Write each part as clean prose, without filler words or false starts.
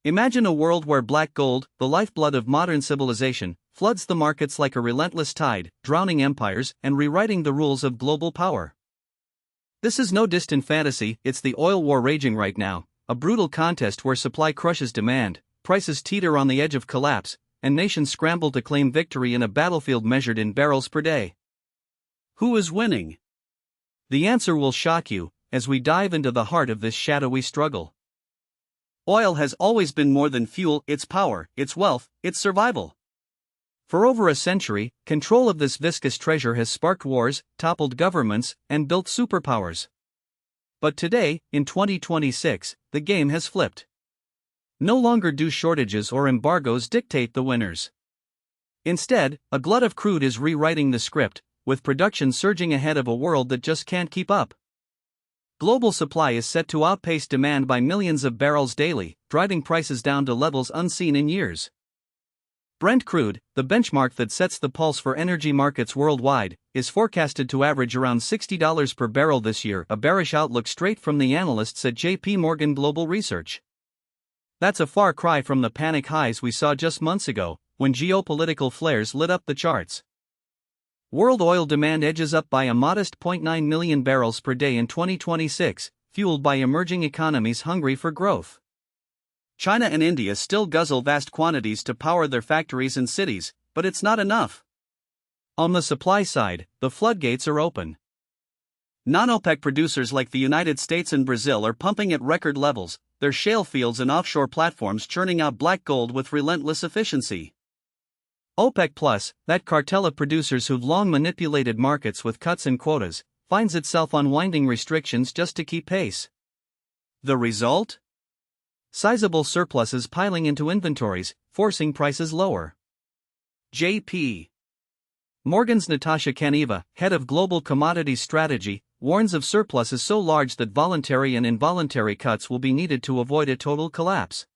Imagine a world where black gold, the lifeblood of modern civilization, floods the markets like a relentless tide, drowning empires and rewriting the rules of global power. This is no distant fantasy, it's the oil war raging right now, a brutal contest where supply crushes demand, prices teeter on the edge of collapse, and nations scramble to claim victory in a battlefield measured in barrels per day. Who is winning? The answer will shock you as we dive into the heart of this shadowy struggle. Oil has always been more than fuel, it's power, it's wealth, it's survival. For over a century, control of this viscous treasure has sparked wars, toppled governments, and built superpowers. But today, in 2026, the game has flipped. No longer do shortages or embargoes dictate the winners. Instead, a glut of crude is rewriting the script, with production surging ahead of a world that just can't keep up. Global supply is set to outpace demand by millions of barrels daily, driving prices down to levels unseen in years. Brent crude, the benchmark that sets the pulse for energy markets worldwide, is forecasted to average around $60 per barrel this year, a bearish outlook straight from the analysts at J.P. Morgan Global Research. That's a far cry from the panic highs we saw just months ago, when geopolitical flares lit up the charts. World oil demand edges up by a modest 0.9 million barrels per day in 2026, fueled by emerging economies hungry for growth. China and India still guzzle vast quantities to power their factories and cities, but it's not enough. On the supply side, the floodgates are open. Non-OPEC producers like the United States and Brazil are pumping at record levels, their shale fields and offshore platforms churning out black gold with relentless efficiency. OPEC+, that cartel of producers who've long manipulated markets with cuts and quotas, finds itself unwinding restrictions just to keep pace. The result? Sizable surpluses piling into inventories, forcing prices lower. J.P. Morgan's Natasha Kaneva, head of global commodities strategy, warns of surpluses so large that voluntary and involuntary cuts will be needed to avoid a total collapse.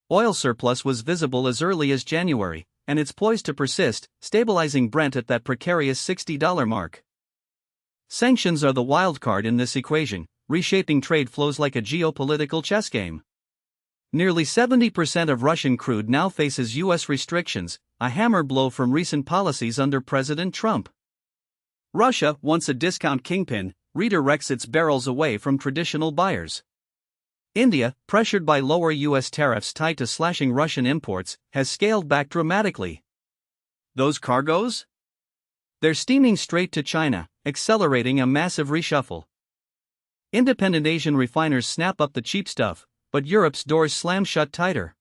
Oil surplus was visible as early as January, and it's poised to persist, stabilizing Brent at that precarious $60 mark. Sanctions are the wild card in this equation, reshaping trade flows like a geopolitical chess game. Nearly 70% of Russian crude now faces U.S. restrictions, a hammer blow from recent policies under President Trump. Russia, once a discount kingpin, redirects its barrels away from traditional buyers. India, pressured by lower U.S. tariffs tied to slashing Russian imports, has scaled back dramatically. Those cargoes? They're steaming straight to China, accelerating a massive reshuffle. Independent Asian refiners snap up the cheap stuff, but Europe's doors slam shut tighter.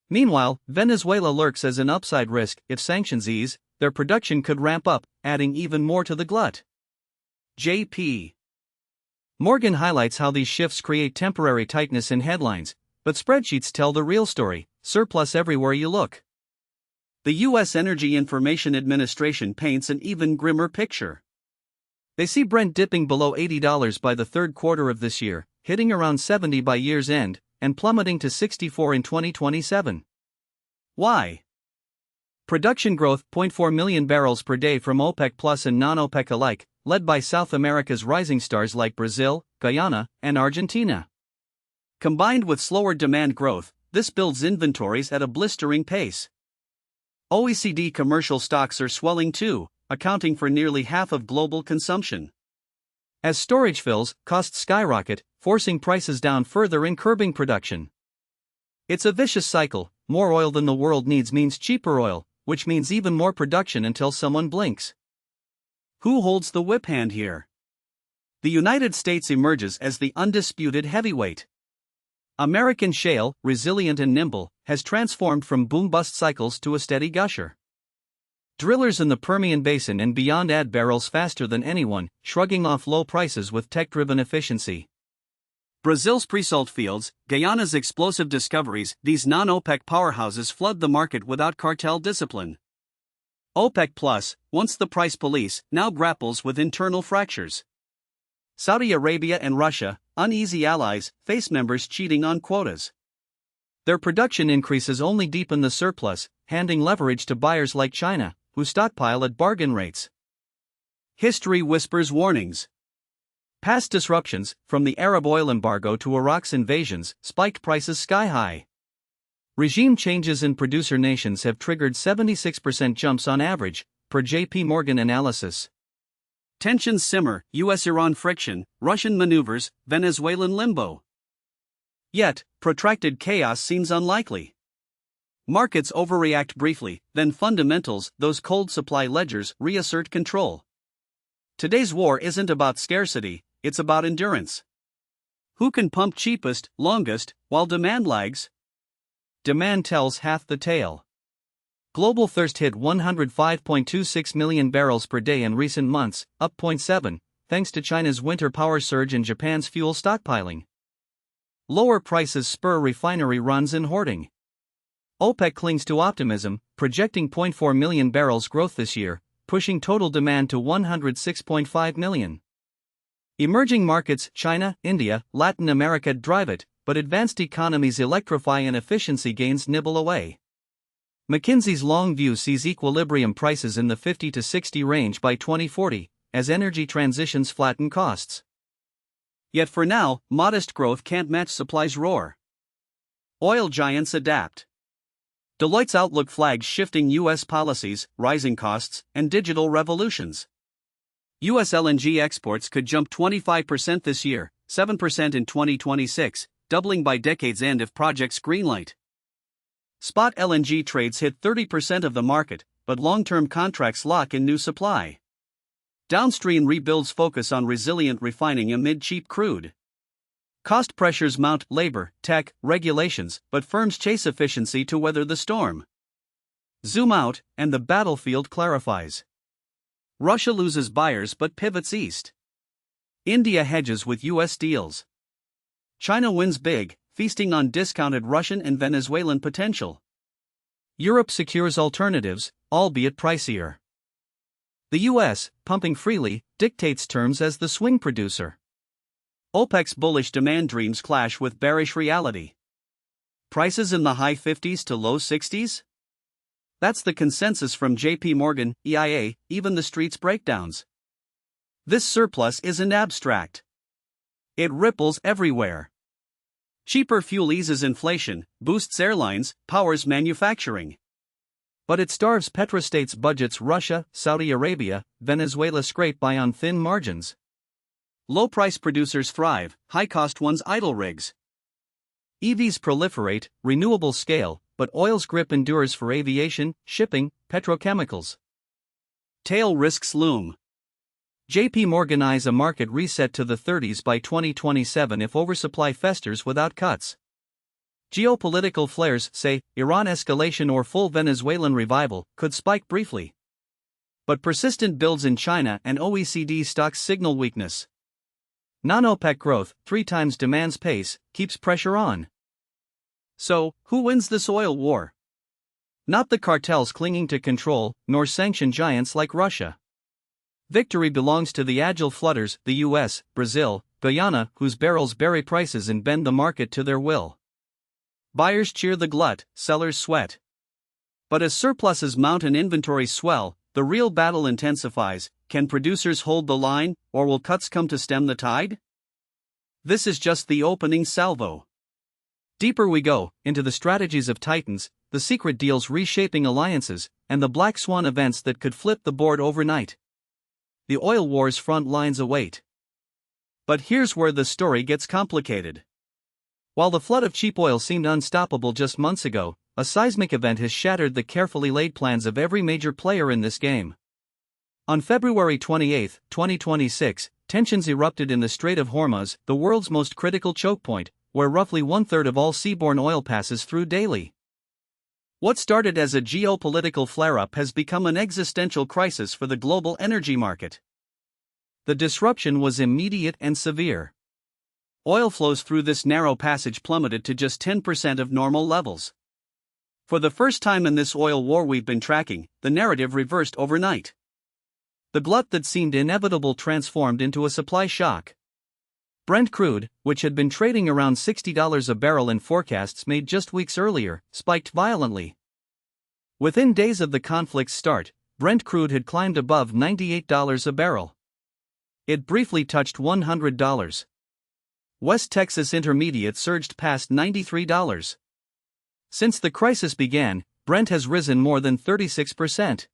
Meanwhile, Venezuela lurks as an upside risk. If sanctions ease, their production could ramp up, adding even more to the glut. J.P. Morgan highlights how these shifts create temporary tightness in headlines, but spreadsheets tell the real story: surplus everywhere you look. The U.S. Energy Information Administration paints an even grimmer picture. They see Brent dipping below $80 by the third quarter of this year, hitting around $70 by year's end, and plummeting to $64 in 2027. Why? Production growth, 0.4 million barrels per day from OPEC Plus and non-OPEC alike, led by South America's rising stars like Brazil, Guyana, and Argentina. Combined with slower demand growth, this builds inventories at a blistering pace. OECD commercial stocks are swelling too, accounting for nearly half of global consumption. As storage fills, costs skyrocket, forcing prices down further and curbing production. It's a vicious cycle. More oil than the world needs means cheaper oil, which means even more production until someone blinks. Who holds the whip hand here? The United States emerges as the undisputed heavyweight. American shale, resilient and nimble, has transformed from boom-bust cycles to a steady gusher. Drillers in the Permian Basin and beyond add barrels faster than anyone, shrugging off low prices with tech-driven efficiency. Brazil's pre-salt fields, Guyana's explosive discoveries, these non-OPEC powerhouses flood the market without cartel discipline. OPEC Plus, once the price police, now grapples with internal fractures. Saudi Arabia and Russia, uneasy allies, face members cheating on quotas. Their production increases only deepen the surplus, handing leverage to buyers like China, who stockpile at bargain rates. History whispers warnings. Past disruptions, from the Arab oil embargo to Iraq's invasions, spiked prices sky high. Regime changes in producer nations have triggered 76% jumps on average, per JP Morgan analysis. Tensions simmer, US-Iran friction, Russian maneuvers, Venezuelan limbo. Yet, protracted chaos seems unlikely. Markets overreact briefly, then fundamentals, those cold supply ledgers, reassert control. Today's war isn't about scarcity, it's about endurance. Who can pump cheapest, longest, while demand lags? Demand tells half the tale. Global thirst hit 105.26 million barrels per day in recent months, up 0.7, thanks to China's winter power surge and Japan's fuel stockpiling. Lower prices spur refinery runs and hoarding. OPEC clings to optimism, projecting 0.4 million barrels growth this year, pushing total demand to 106.5 million. Emerging markets, China, India, Latin America drive it, but advanced economies electrify and efficiency gains nibble away. McKinsey's long view sees equilibrium prices in the 50 to 60 range by 2040, as energy transitions flatten costs. Yet for now, modest growth can't match supply's roar. Oil giants adapt. Deloitte's outlook flags shifting U.S. policies, rising costs, and digital revolutions. U.S. LNG exports could jump 25% this year, 7% in 2026, doubling by decade's end if projects greenlight. Spot LNG trades hit 30% of the market, but long-term contracts lock in new supply. Downstream rebuilds focus on resilient refining amid cheap crude. Cost pressures mount, labor, tech, regulations, but firms chase efficiency to weather the storm. Zoom out, and the battlefield clarifies. Russia loses buyers but pivots east. India hedges with U.S. deals. China wins big, feasting on discounted Russian and Venezuelan potential. Europe secures alternatives, albeit pricier. The U.S., pumping freely, dictates terms as the swing producer. OPEC's bullish demand dreams clash with bearish reality. Prices in the high 50s to low 60s? That's the consensus from JP Morgan, EIA, even the street's breakdowns. This surplus isn't abstract. It ripples everywhere. Cheaper fuel eases inflation, boosts airlines, powers manufacturing. But it starves petrostates' budgets. Russia, Saudi Arabia, Venezuela scrape by on thin margins. Low-price producers thrive, high-cost ones idle rigs. EVs proliferate, renewables scale, but oil's grip endures for aviation, shipping, petrochemicals. Tail risks loom. JP Morgan eyes a market reset to the 30s by 2027 if oversupply festers without cuts. Geopolitical flares, say, Iran escalation or full Venezuelan revival, could spike briefly. But persistent builds in China and OECD stocks signal weakness. Non-OPEC growth, 3 times demand's pace, keeps pressure on. So, who wins this oil war? Not the cartels clinging to control, nor sanction giants like Russia. Victory belongs to the agile flooders, the US, Brazil, Guyana, whose barrels bury prices and bend the market to their will. Buyers cheer the glut, sellers sweat. But as surpluses mount and inventories swell, the real battle intensifies. Can producers hold the line, or will cuts come to stem the tide? This is just the opening salvo. Deeper we go, into the strategies of titans, the secret deals reshaping alliances, and the black swan events that could flip the board overnight. The oil war's front lines await. But here's where the story gets complicated. While the flood of cheap oil seemed unstoppable just months ago, a seismic event has shattered the carefully laid plans of every major player in this game. On February 28, 2026, tensions erupted in the Strait of Hormuz, the world's most critical choke point, where roughly 1/3 of all seaborne oil passes through daily. What started as a geopolitical flare-up has become an existential crisis for the global energy market. The disruption was immediate and severe. Oil flows through this narrow passage plummeted to just 10% of normal levels. For the first time in this oil war we've been tracking, the narrative reversed overnight. The glut that seemed inevitable transformed into a supply shock. Brent crude, which had been trading around $60 a barrel in forecasts made just weeks earlier, spiked violently. Within days of the conflict's start, Brent crude had climbed above $98 a barrel. It briefly touched $100. West Texas Intermediate surged past $93. Since the crisis began, Brent has risen more than 36%.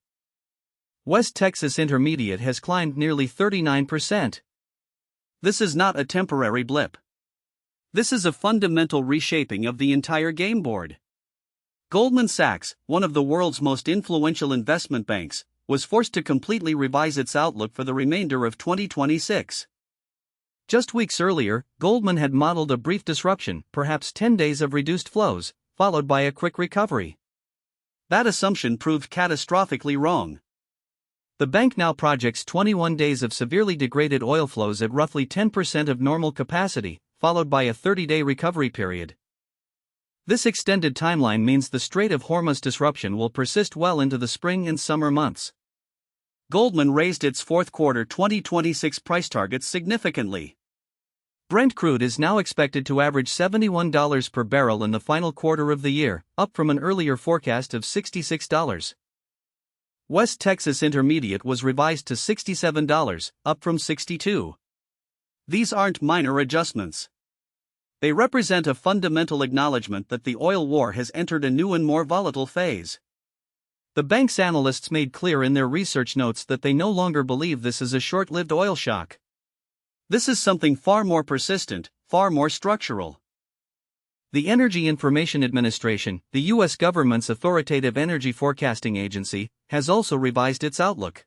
West Texas Intermediate has climbed nearly 39%. This is not a temporary blip. This is a fundamental reshaping of the entire game board. Goldman Sachs, one of the world's most influential investment banks, was forced to completely revise its outlook for the remainder of 2026. Just weeks earlier, Goldman had modeled a brief disruption, perhaps 10 days of reduced flows, followed by a quick recovery. That assumption proved catastrophically wrong. The bank now projects 21 days of severely degraded oil flows at roughly 10% of normal capacity, followed by a 30-day recovery period. This extended timeline means the Strait of Hormuz disruption will persist well into the spring and summer months. Goldman raised its fourth quarter 2026 price targets significantly. Brent crude is now expected to average $71 per barrel in the final quarter of the year, up from an earlier forecast of $66. West Texas Intermediate was revised to $67, up from $62. These aren't minor adjustments. They represent a fundamental acknowledgement that the oil war has entered a new and more volatile phase. The bank's analysts made clear in their research notes that they no longer believe this is a short-lived oil shock. This is something far more persistent, far more structural. The Energy Information Administration, the U.S. government's authoritative energy forecasting agency, has also revised its outlook.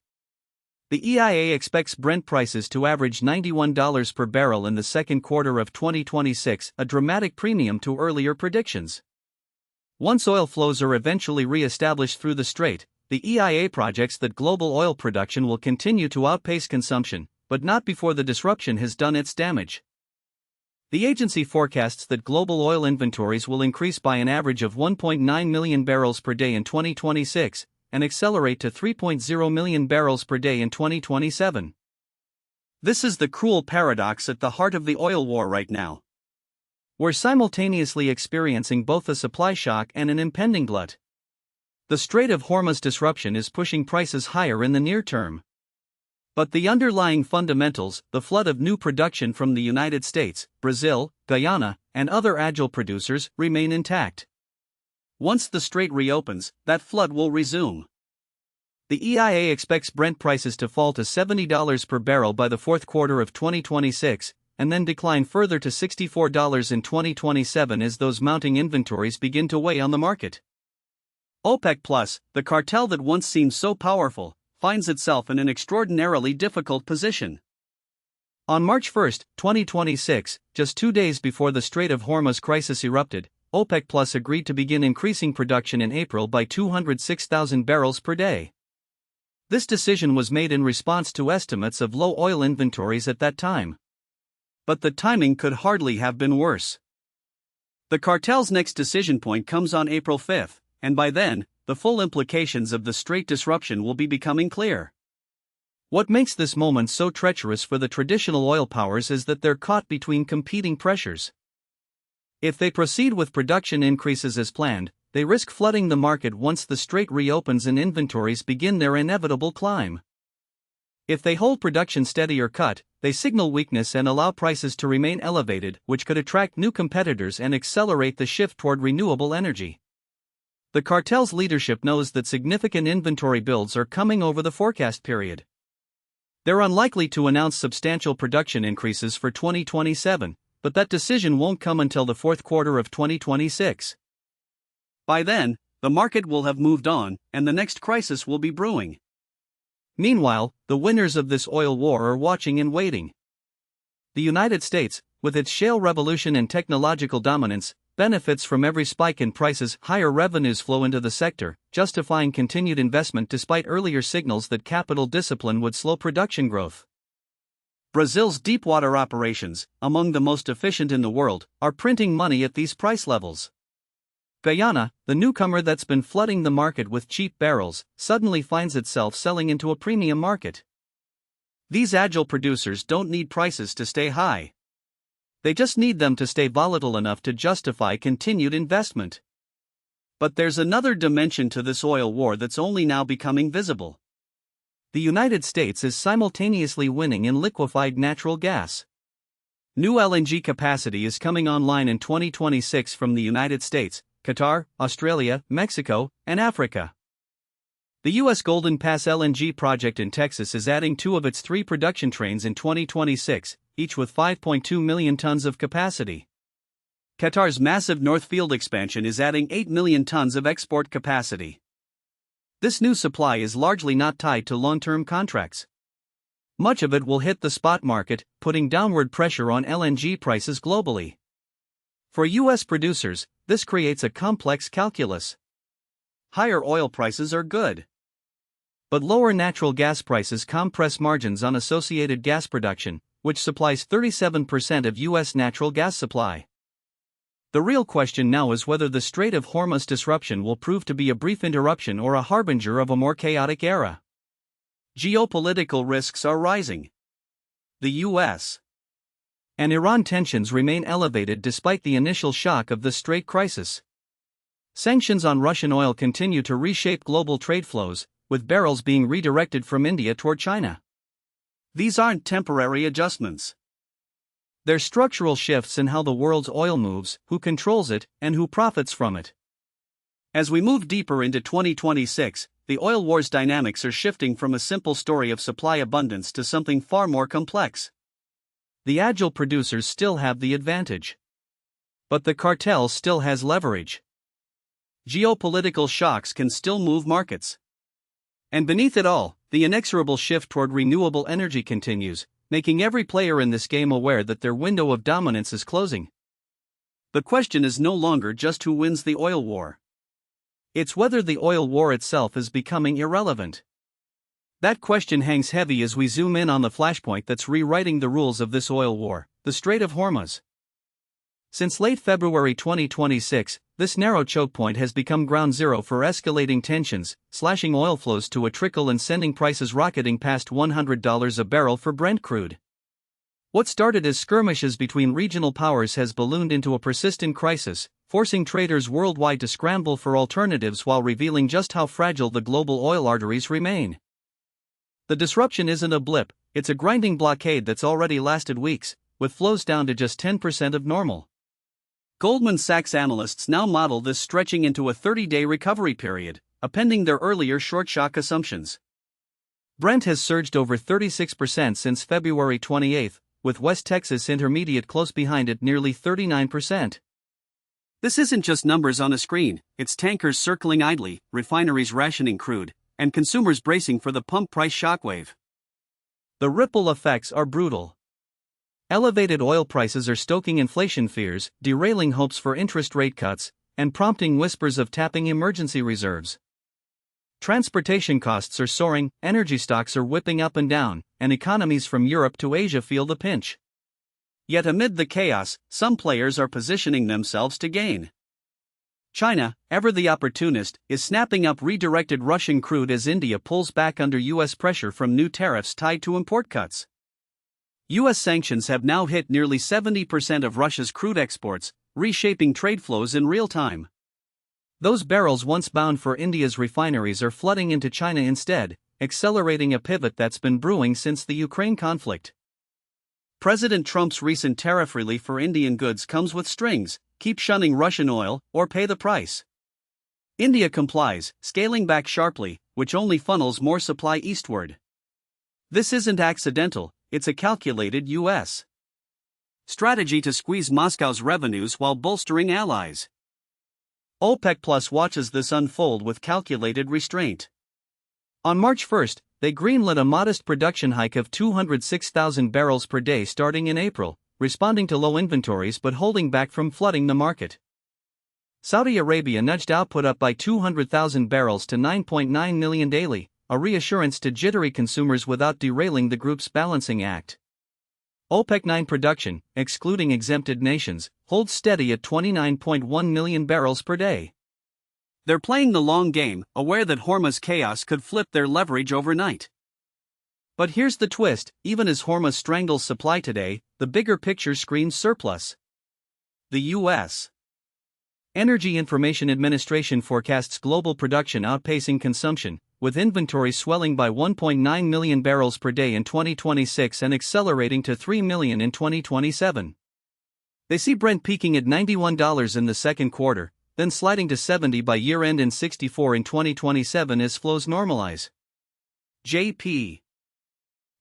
The EIA expects Brent prices to average $91 per barrel in the second quarter of 2026, a dramatic premium to earlier predictions. Once oil flows are eventually re-established through the strait, the EIA projects that global oil production will continue to outpace consumption, but not before the disruption has done its damage. The agency forecasts that global oil inventories will increase by an average of 1.9 million barrels per day in 2026, and accelerate to 3.0 million barrels per day in 2027. This is the cruel paradox at the heart of the oil war right now. We're simultaneously experiencing both a supply shock and an impending glut. The Strait of Hormuz disruption is pushing prices higher in the near term. But the underlying fundamentals, the flood of new production from the United States, Brazil, Guyana, and other agile producers, remain intact. Once the strait reopens, that flood will resume. The EIA expects Brent prices to fall to $70 per barrel by the fourth quarter of 2026, and then decline further to $64 in 2027 as those mounting inventories begin to weigh on the market. OPEC+, the cartel that once seemed so powerful, finds itself in an extraordinarily difficult position. On March 1, 2026, just 2 days before the Strait of Hormuz crisis erupted, OPEC+ agreed to begin increasing production in April by 206,000 barrels per day. This decision was made in response to estimates of low oil inventories at that time. But the timing could hardly have been worse. The cartel's next decision point comes on April 5, and by then, the full implications of the strait disruption will be becoming clear. What makes this moment so treacherous for the traditional oil powers is that they're caught between competing pressures. If they proceed with production increases as planned, they risk flooding the market once the strait reopens and inventories begin their inevitable climb. If they hold production steady or cut, they signal weakness and allow prices to remain elevated, which could attract new competitors and accelerate the shift toward renewable energy. The cartel's leadership knows that significant inventory builds are coming over the forecast period. They're unlikely to announce substantial production increases for 2027, but that decision won't come until the fourth quarter of 2026. By then, the market will have moved on, and the next crisis will be brewing. Meanwhile, the winners of this oil war are watching and waiting. The United States, with its shale revolution and technological dominance, benefits from every spike in prices. Higher revenues flow into the sector, justifying continued investment despite earlier signals that capital discipline would slow production growth. Brazil's deepwater operations, among the most efficient in the world, are printing money at these price levels. Guyana, the newcomer that's been flooding the market with cheap barrels, suddenly finds itself selling into a premium market. These agile producers don't need prices to stay high. They just need them to stay volatile enough to justify continued investment. But there's another dimension to this oil war that's only now becoming visible. The United States is simultaneously winning in liquefied natural gas. New LNG capacity is coming online in 2026 from the United States, Qatar, Australia, Mexico, and Africa. The U.S. Golden Pass LNG project in Texas is adding 2 of its 3 production trains in 2026, each with 5.2 million tons of capacity. Qatar's massive North Field expansion is adding 8 million tons of export capacity. This new supply is largely not tied to long-term contracts. Much of it will hit the spot market, putting downward pressure on LNG prices globally. For U.S. producers, this creates a complex calculus. Higher oil prices are good. But lower natural gas prices compress margins on associated gas production, which supplies 37% of U.S. natural gas supply. The real question now is whether the Strait of Hormuz disruption will prove to be a brief interruption or a harbinger of a more chaotic era. Geopolitical risks are rising. The U.S. and Iran tensions remain elevated despite the initial shock of the Strait crisis. Sanctions on Russian oil continue to reshape global trade flows, with barrels being redirected from India toward China. These aren't temporary adjustments. They're structural shifts in how the world's oil moves, who controls it, and who profits from it. As we move deeper into 2026, the oil war's dynamics are shifting from a simple story of supply abundance to something far more complex. The agile producers still have the advantage. But the cartel still has leverage. Geopolitical shocks can still move markets. And beneath it all, the inexorable shift toward renewable energy continues, making every player in this game aware that their window of dominance is closing. The question is no longer just who wins the oil war. It's whether the oil war itself is becoming irrelevant. That question hangs heavy as we zoom in on the flashpoint that's rewriting the rules of this oil war, the Strait of Hormuz. Since late February 2026, this narrow choke point has become ground zero for escalating tensions, slashing oil flows to a trickle and sending prices rocketing past $100 a barrel for Brent crude. What started as skirmishes between regional powers has ballooned into a persistent crisis, forcing traders worldwide to scramble for alternatives while revealing just how fragile the global oil arteries remain. The disruption isn't a blip, it's a grinding blockade that's already lasted weeks, with flows down to just 10% of normal. Goldman Sachs analysts now model this stretching into a 30-day recovery period, appending their earlier short shock assumptions. Brent has surged over 36% since February 28, with West Texas Intermediate close behind at nearly 39%. This isn't just numbers on a screen, it's tankers circling idly, refineries rationing crude, and consumers bracing for the pump price shockwave. The ripple effects are brutal. Elevated oil prices are stoking inflation fears, derailing hopes for interest rate cuts, and prompting whispers of tapping emergency reserves. Transportation costs are soaring, energy stocks are whipping up and down, and economies from Europe to Asia feel the pinch. Yet amid the chaos, some players are positioning themselves to gain. China, ever the opportunist, is snapping up redirected Russian crude as India pulls back under U.S. pressure from new tariffs tied to import cuts. U.S. sanctions have now hit nearly 70% of Russia's crude exports, reshaping trade flows in real time. Those barrels once bound for India's refineries are flooding into China instead, accelerating a pivot that's been brewing since the Ukraine conflict. President Trump's recent tariff relief for Indian goods comes with strings: keep shunning Russian oil, or pay the price. India complies, scaling back sharply, which only funnels more supply eastward. This isn't accidental. It's a calculated U.S. strategy to squeeze Moscow's revenues while bolstering allies. OPEC Plus watches this unfold with calculated restraint. On March 1, they greenlit a modest production hike of 206,000 barrels per day starting in April, responding to low inventories but holding back from flooding the market. Saudi Arabia nudged output up by 200,000 barrels to 9.9 million daily, a reassurance to jittery consumers without derailing the group's balancing act. OPEC 9 production, excluding exempted nations, holds steady at 29.1 million barrels per day. They're playing the long game, aware that Hormuz chaos could flip their leverage overnight. But here's the twist: even as Hormuz strangles supply today, the bigger picture screams surplus. The U.S. Energy Information Administration forecasts global production outpacing consumption, with inventory swelling by 1.9 million barrels per day in 2026 and accelerating to 3 million in 2027. They see Brent peaking at $91 in the second quarter, then sliding to 70 by year-end and 64 in 2027 as flows normalize. J.P.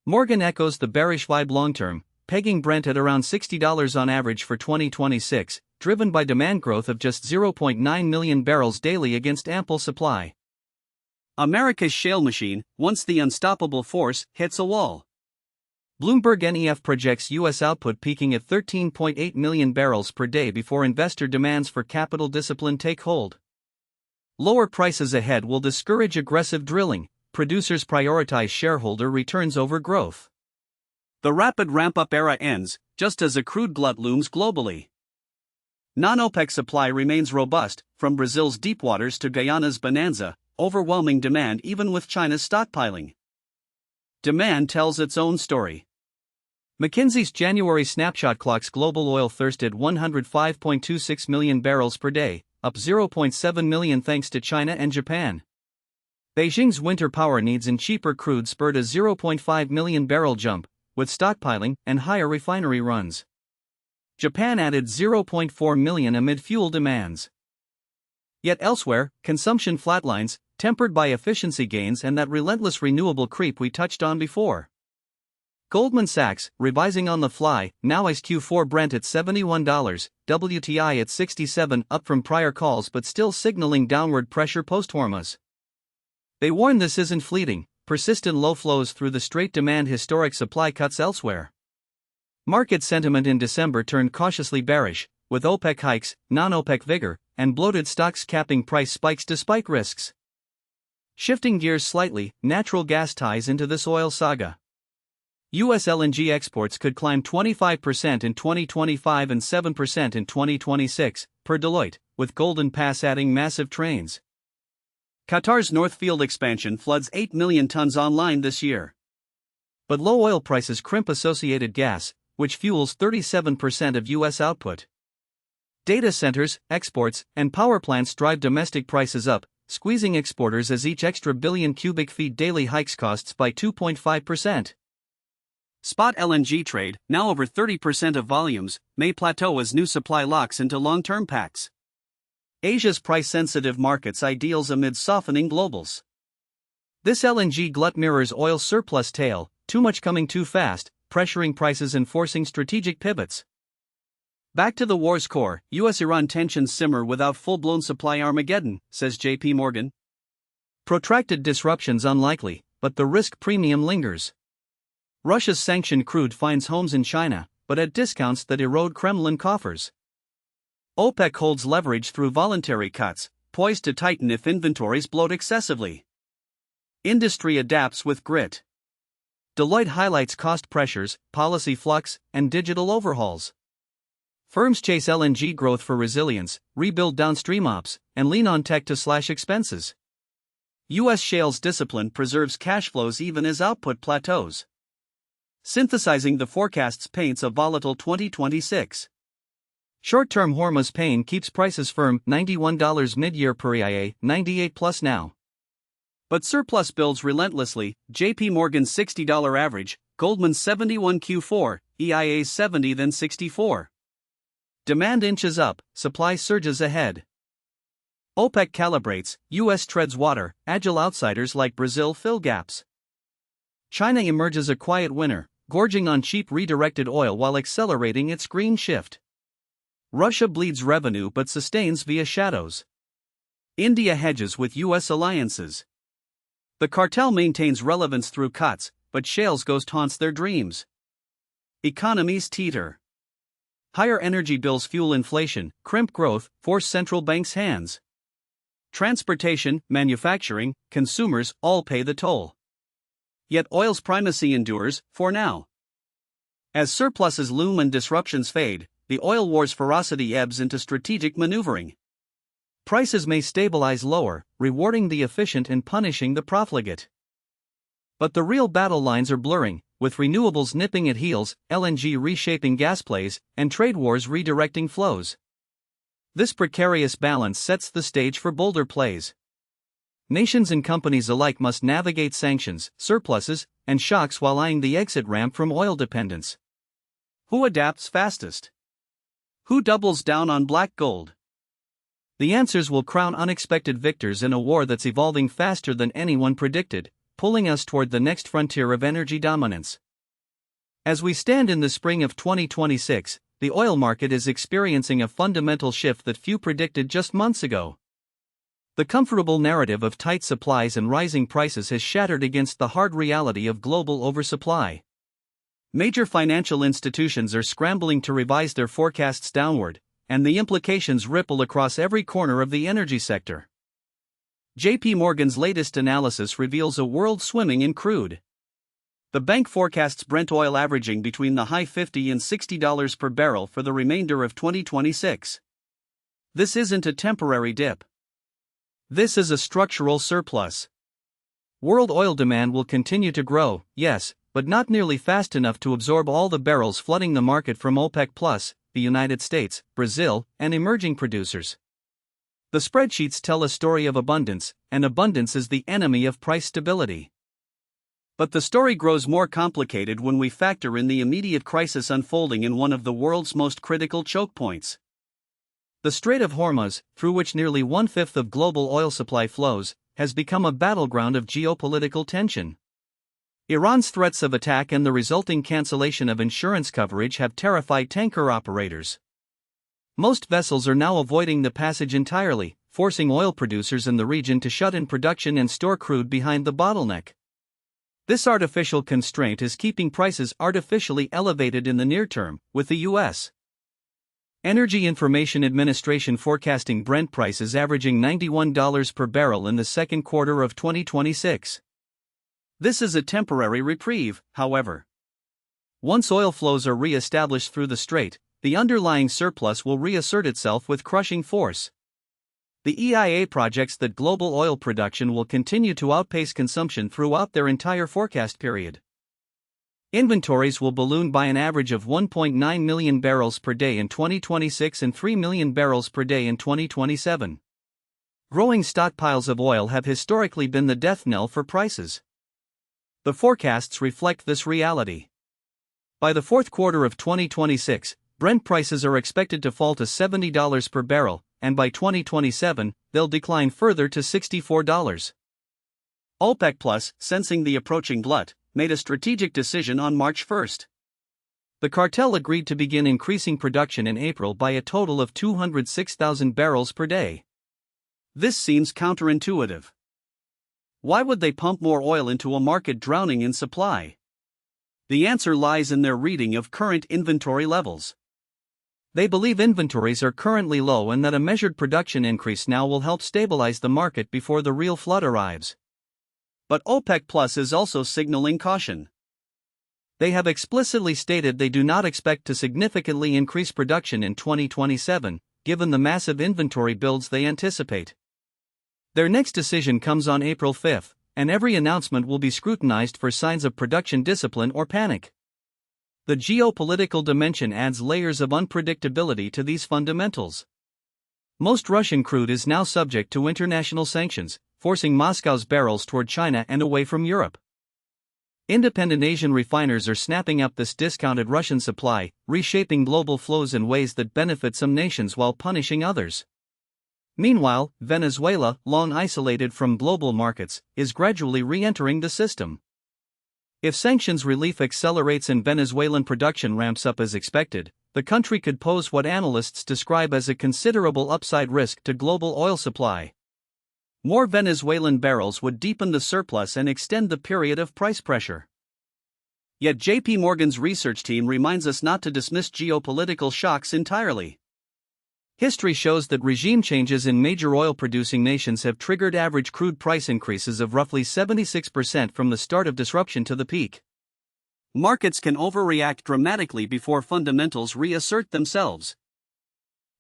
Morgan echoes the bearish vibe long-term, pegging Brent at around $60 on average for 2026, driven by demand growth of just 0.9 million barrels daily against ample supply. America's shale machine, once the unstoppable force, hits a wall. Bloomberg NEF projects U.S. output peaking at 13.8 million barrels per day before investor demands for capital discipline take hold. Lower prices ahead will discourage aggressive drilling. Producers prioritize shareholder returns over growth. The rapid ramp-up era ends, just as a crude glut looms globally. Non-OPEC supply remains robust, from Brazil's deep waters to Guyana's bonanza, overwhelming demand even with China's stockpiling. Demand tells its own story. McKinsey's January snapshot clocks global oil thirst at 105.26 million barrels per day, up 0.7 million thanks to China and Japan. Beijing's winter power needs and cheaper crude spurred a 0.5 million barrel jump, with stockpiling and higher refinery runs. Japan added 0.4 million amid fuel demands. Yet elsewhere, consumption flatlines, tempered by efficiency gains and that relentless renewable creep we touched on before. Goldman Sachs, revising on the fly, now eyes Q4 Brent at $71, WTI at $67, up from prior calls but still signaling downward pressure post-Hormuz. They warn this isn't fleeting, persistent low flows through the Strait demand historic supply cuts elsewhere. Market sentiment in December turned cautiously bearish, with OPEC hikes, non-OPEC vigor, and bloated stocks capping price spikes despite risks. Shifting gears slightly, natural gas ties into this oil saga. U.S. LNG exports could climb 25% in 2025 and 7% in 2026, per Deloitte, with Golden Pass adding massive trains. Qatar's North Field expansion floods 8 million tons online this year. But low oil prices crimp associated gas, which fuels 37% of U.S. output. Data centers, exports, and power plants drive domestic prices up, squeezing exporters as each extra billion cubic feet daily hikes costs by 2.5%. Spot LNG trade, now over 30% of volumes, may plateau as new supply locks into long-term packs. Asia's price-sensitive markets ideals amid softening globals. This LNG glut mirrors oil surplus tale, too much coming too fast, pressuring prices and forcing strategic pivots. Back to the war's core, U.S.-Iran tensions simmer without full-blown supply Armageddon, says J.P. Morgan. Protracted disruptions unlikely, but the risk premium lingers. Russia's sanctioned crude finds homes in China, but at discounts that erode Kremlin coffers. OPEC holds leverage through voluntary cuts, poised to tighten if inventories bloat excessively. Industry adapts with grit. Deloitte highlights cost pressures, policy flux, and digital overhauls. Firms chase LNG growth for resilience, rebuild downstream ops, and lean on tech to slash expenses. U.S. shale's discipline preserves cash flows even as output plateaus. Synthesizing the forecasts paints a volatile 2026. Short-term Hormuz pain keeps prices firm, $91 mid-year per EIA, 98 plus now. But surplus builds relentlessly, JP Morgan's $60 average, Goldman's 71 Q4, EIA's 70 then 64. Demand inches up, supply surges ahead. OPEC calibrates, US treads water, agile outsiders like Brazil fill gaps. China emerges a quiet winner, gorging on cheap redirected oil while accelerating its green shift. Russia bleeds revenue but sustains via shadows. India hedges with US alliances. The cartel maintains relevance through cuts, but shale's ghost haunts their dreams. Economies teeter. Higher energy bills fuel inflation, crimp growth, force central banks' hands. Transportation, manufacturing, consumers all pay the toll. Yet oil's primacy endures, for now. As surpluses loom and disruptions fade, the oil war's ferocity ebbs into strategic maneuvering. Prices may stabilize lower, rewarding the efficient and punishing the profligate. But the real battle lines are blurring, with renewables nipping at heels, LNG reshaping gas plays, and trade wars redirecting flows. This precarious balance sets the stage for bolder plays. Nations and companies alike must navigate sanctions, surpluses, and shocks while eyeing the exit ramp from oil dependence. Who adapts fastest? Who doubles down on black gold? The answers will crown unexpected victors in a war that's evolving faster than anyone predicted, pulling us toward the next frontier of energy dominance. As we stand in the spring of 2026, the oil market is experiencing a fundamental shift that few predicted just months ago. The comfortable narrative of tight supplies and rising prices has shattered against the hard reality of global oversupply. Major financial institutions are scrambling to revise their forecasts downward, and the implications ripple across every corner of the energy sector. J.P. Morgan's latest analysis reveals a world swimming in crude. The bank forecasts Brent oil averaging between the high $50 and $60 per barrel for the remainder of 2026. This isn't a temporary dip. This is a structural surplus. World oil demand will continue to grow, yes, but not nearly fast enough to absorb all the barrels flooding the market from OPEC+, the United States, Brazil, and emerging producers. The spreadsheets tell a story of abundance, and abundance is the enemy of price stability. But the story grows more complicated when we factor in the immediate crisis unfolding in one of the world's most critical choke points. The Strait of Hormuz, through which nearly one-fifth of global oil supply flows, has become a battleground of geopolitical tension. Iran's threats of attack and the resulting cancellation of insurance coverage have terrified tanker operators. Most vessels are now avoiding the passage entirely, forcing oil producers in the region to shut in production and store crude behind the bottleneck. This artificial constraint is keeping prices artificially elevated in the near term, with the U.S. Energy Information Administration forecasting Brent prices averaging $91 per barrel in the second quarter of 2026. This is a temporary reprieve, however. Once oil flows are re-established through the strait, the underlying surplus will reassert itself with crushing force. The EIA projects that global oil production will continue to outpace consumption throughout their entire forecast period. Inventories will balloon by an average of 1.9 million barrels per day in 2026 and 3 million barrels per day in 2027. Growing stockpiles of oil have historically been the death knell for prices. The forecasts reflect this reality. By the fourth quarter of 2026, Brent prices are expected to fall to $70 per barrel, and by 2027, they'll decline further to $64. OPEC+, sensing the approaching glut, made a strategic decision on March 1. The cartel agreed to begin increasing production in April by a total of 206,000 barrels per day. This seems counterintuitive. Why would they pump more oil into a market drowning in supply? The answer lies in their reading of current inventory levels. They believe inventories are currently low and that a measured production increase now will help stabilize the market before the real flood arrives. But OPEC+ is also signaling caution. They have explicitly stated they do not expect to significantly increase production in 2027, given the massive inventory builds they anticipate. Their next decision comes on April 5, and every announcement will be scrutinized for signs of production discipline or panic. The geopolitical dimension adds layers of unpredictability to these fundamentals. Most Russian crude is now subject to international sanctions, forcing Moscow's barrels toward China and away from Europe. Independent Asian refiners are snapping up this discounted Russian supply, reshaping global flows in ways that benefit some nations while punishing others. Meanwhile, Venezuela, long isolated from global markets, is gradually re-entering the system. If sanctions relief accelerates and Venezuelan production ramps up as expected, the country could pose what analysts describe as a considerable upside risk to global oil supply. More Venezuelan barrels would deepen the surplus and extend the period of price pressure. Yet J.P. Morgan's research team reminds us not to dismiss geopolitical shocks entirely. History shows that regime changes in major oil-producing nations have triggered average crude price increases of roughly 76% from the start of disruption to the peak. Markets can overreact dramatically before fundamentals reassert themselves.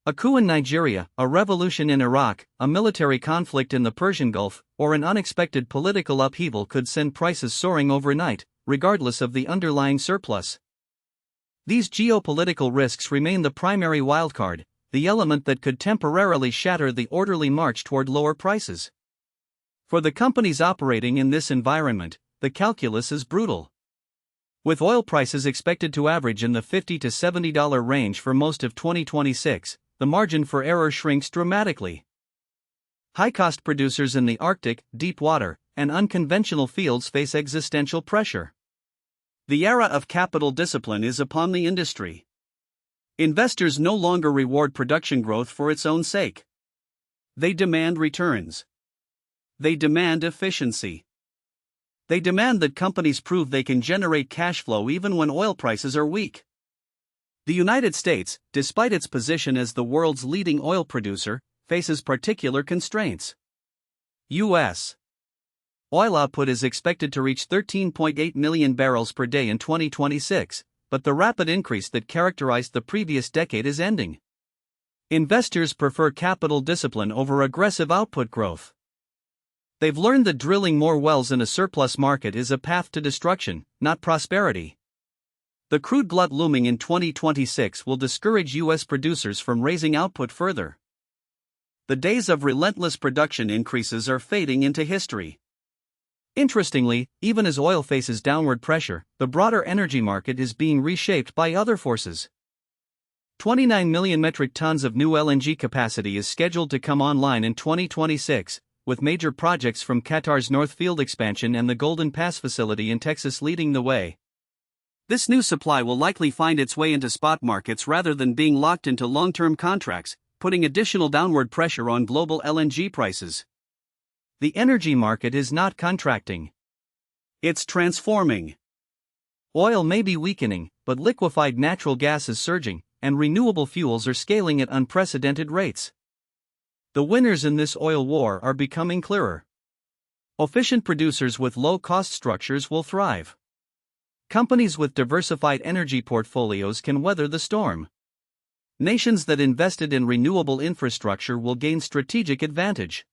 A coup in Nigeria, a revolution in Iraq, a military conflict in the Persian Gulf, or an unexpected political upheaval could send prices soaring overnight, regardless of the underlying surplus. These geopolitical risks remain the primary wildcard, the element that could temporarily shatter the orderly march toward lower prices. For the companies operating in this environment, the calculus is brutal. With oil prices expected to average in the $50 to $70 range for most of 2026, the margin for error shrinks dramatically. High-cost producers in the Arctic, deep water, and unconventional fields face existential pressure. The era of capital discipline is upon the industry. Investors no longer reward production growth for its own sake. They demand returns. They demand efficiency. They demand that companies prove they can generate cash flow even when oil prices are weak. The United States, despite its position as the world's leading oil producer, faces particular constraints. U.S. oil output is expected to reach 13.8 million barrels per day in 2026, but the rapid increase that characterized the previous decade is ending. Investors prefer capital discipline over aggressive output growth. They've learned that drilling more wells in a surplus market is a path to destruction, not prosperity. The crude glut looming in 2026 will discourage U.S. producers from raising output further. The days of relentless production increases are fading into history. Interestingly, even as oil faces downward pressure, the broader energy market is being reshaped by other forces. 29 million metric tons of new LNG capacity is scheduled to come online in 2026, with major projects from Qatar's North Field expansion and the Golden Pass facility in Texas leading the way. This new supply will likely find its way into spot markets rather than being locked into long-term contracts, putting additional downward pressure on global LNG prices. The energy market is not contracting. It's transforming. Oil may be weakening, but liquefied natural gas is surging, and renewable fuels are scaling at unprecedented rates. The winners in this oil war are becoming clearer. Efficient producers with low-cost structures will thrive. Companies with diversified energy portfolios can weather the storm. Nations that invested in renewable infrastructure will gain strategic advantage.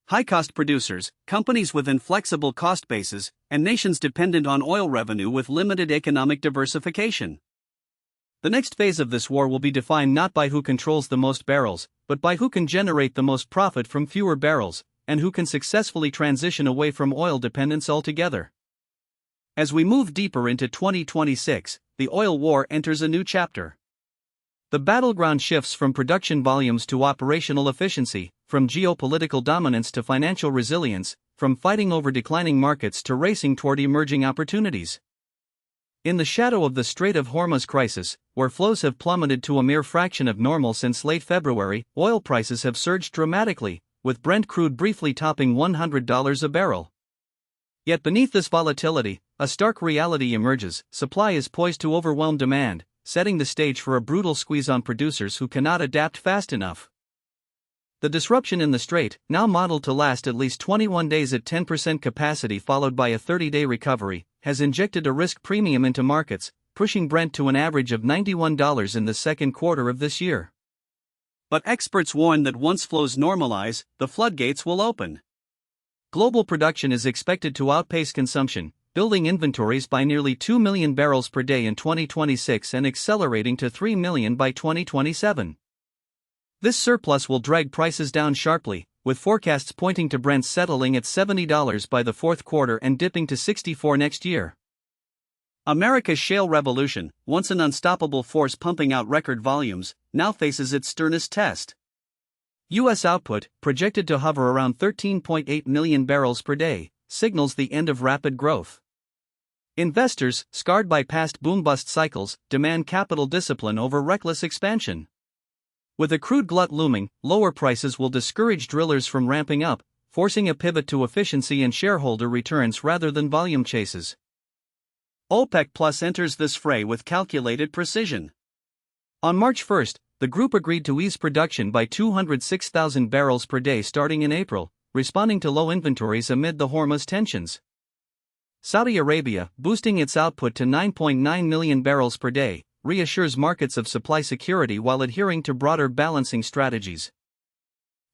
High-cost producers, companies with inflexible cost bases, and nations dependent on oil revenue with limited economic diversification. The next phase of this war will be defined not by who controls the most barrels, but by who can generate the most profit from fewer barrels, and who can successfully transition away from oil dependence altogether. As we move deeper into 2026, the oil war enters a new chapter. The battleground shifts from production volumes to operational efficiency, from geopolitical dominance to financial resilience, from fighting over declining markets to racing toward emerging opportunities. In the shadow of the Strait of Hormuz crisis, where flows have plummeted to a mere fraction of normal since late February, oil prices have surged dramatically, with Brent crude briefly topping $100 a barrel. Yet beneath this volatility, a stark reality emerges: supply is poised to overwhelm demand, setting the stage for a brutal squeeze on producers who cannot adapt fast enough. The disruption in the strait, now modeled to last at least 21 days at 10% capacity followed by a 30-day recovery, has injected a risk premium into markets, pushing Brent to an average of $91 in the second quarter of this year. But experts warn that once flows normalize, the floodgates will open. Global production is expected to outpace consumption, building inventories by nearly 2 million barrels per day in 2026 and accelerating to 3 million by 2027. This surplus will drag prices down sharply, with forecasts pointing to Brent settling at $70 by the fourth quarter and dipping to $64 next year. America's shale revolution, once an unstoppable force pumping out record volumes, now faces its sternest test. U.S. output, projected to hover around 13.8 million barrels per day, signals the end of rapid growth. Investors, scarred by past boom-bust cycles, demand capital discipline over reckless expansion. With a crude glut looming, lower prices will discourage drillers from ramping up, forcing a pivot to efficiency and shareholder returns rather than volume chases. OPEC Plus enters this fray with calculated precision. On March 1, the group agreed to ease production by 206,000 barrels per day starting in April, responding to low inventories amid the Hormuz tensions. Saudi Arabia, boosting its output to 9.9 million barrels per day, reassures markets of supply security while adhering to broader balancing strategies.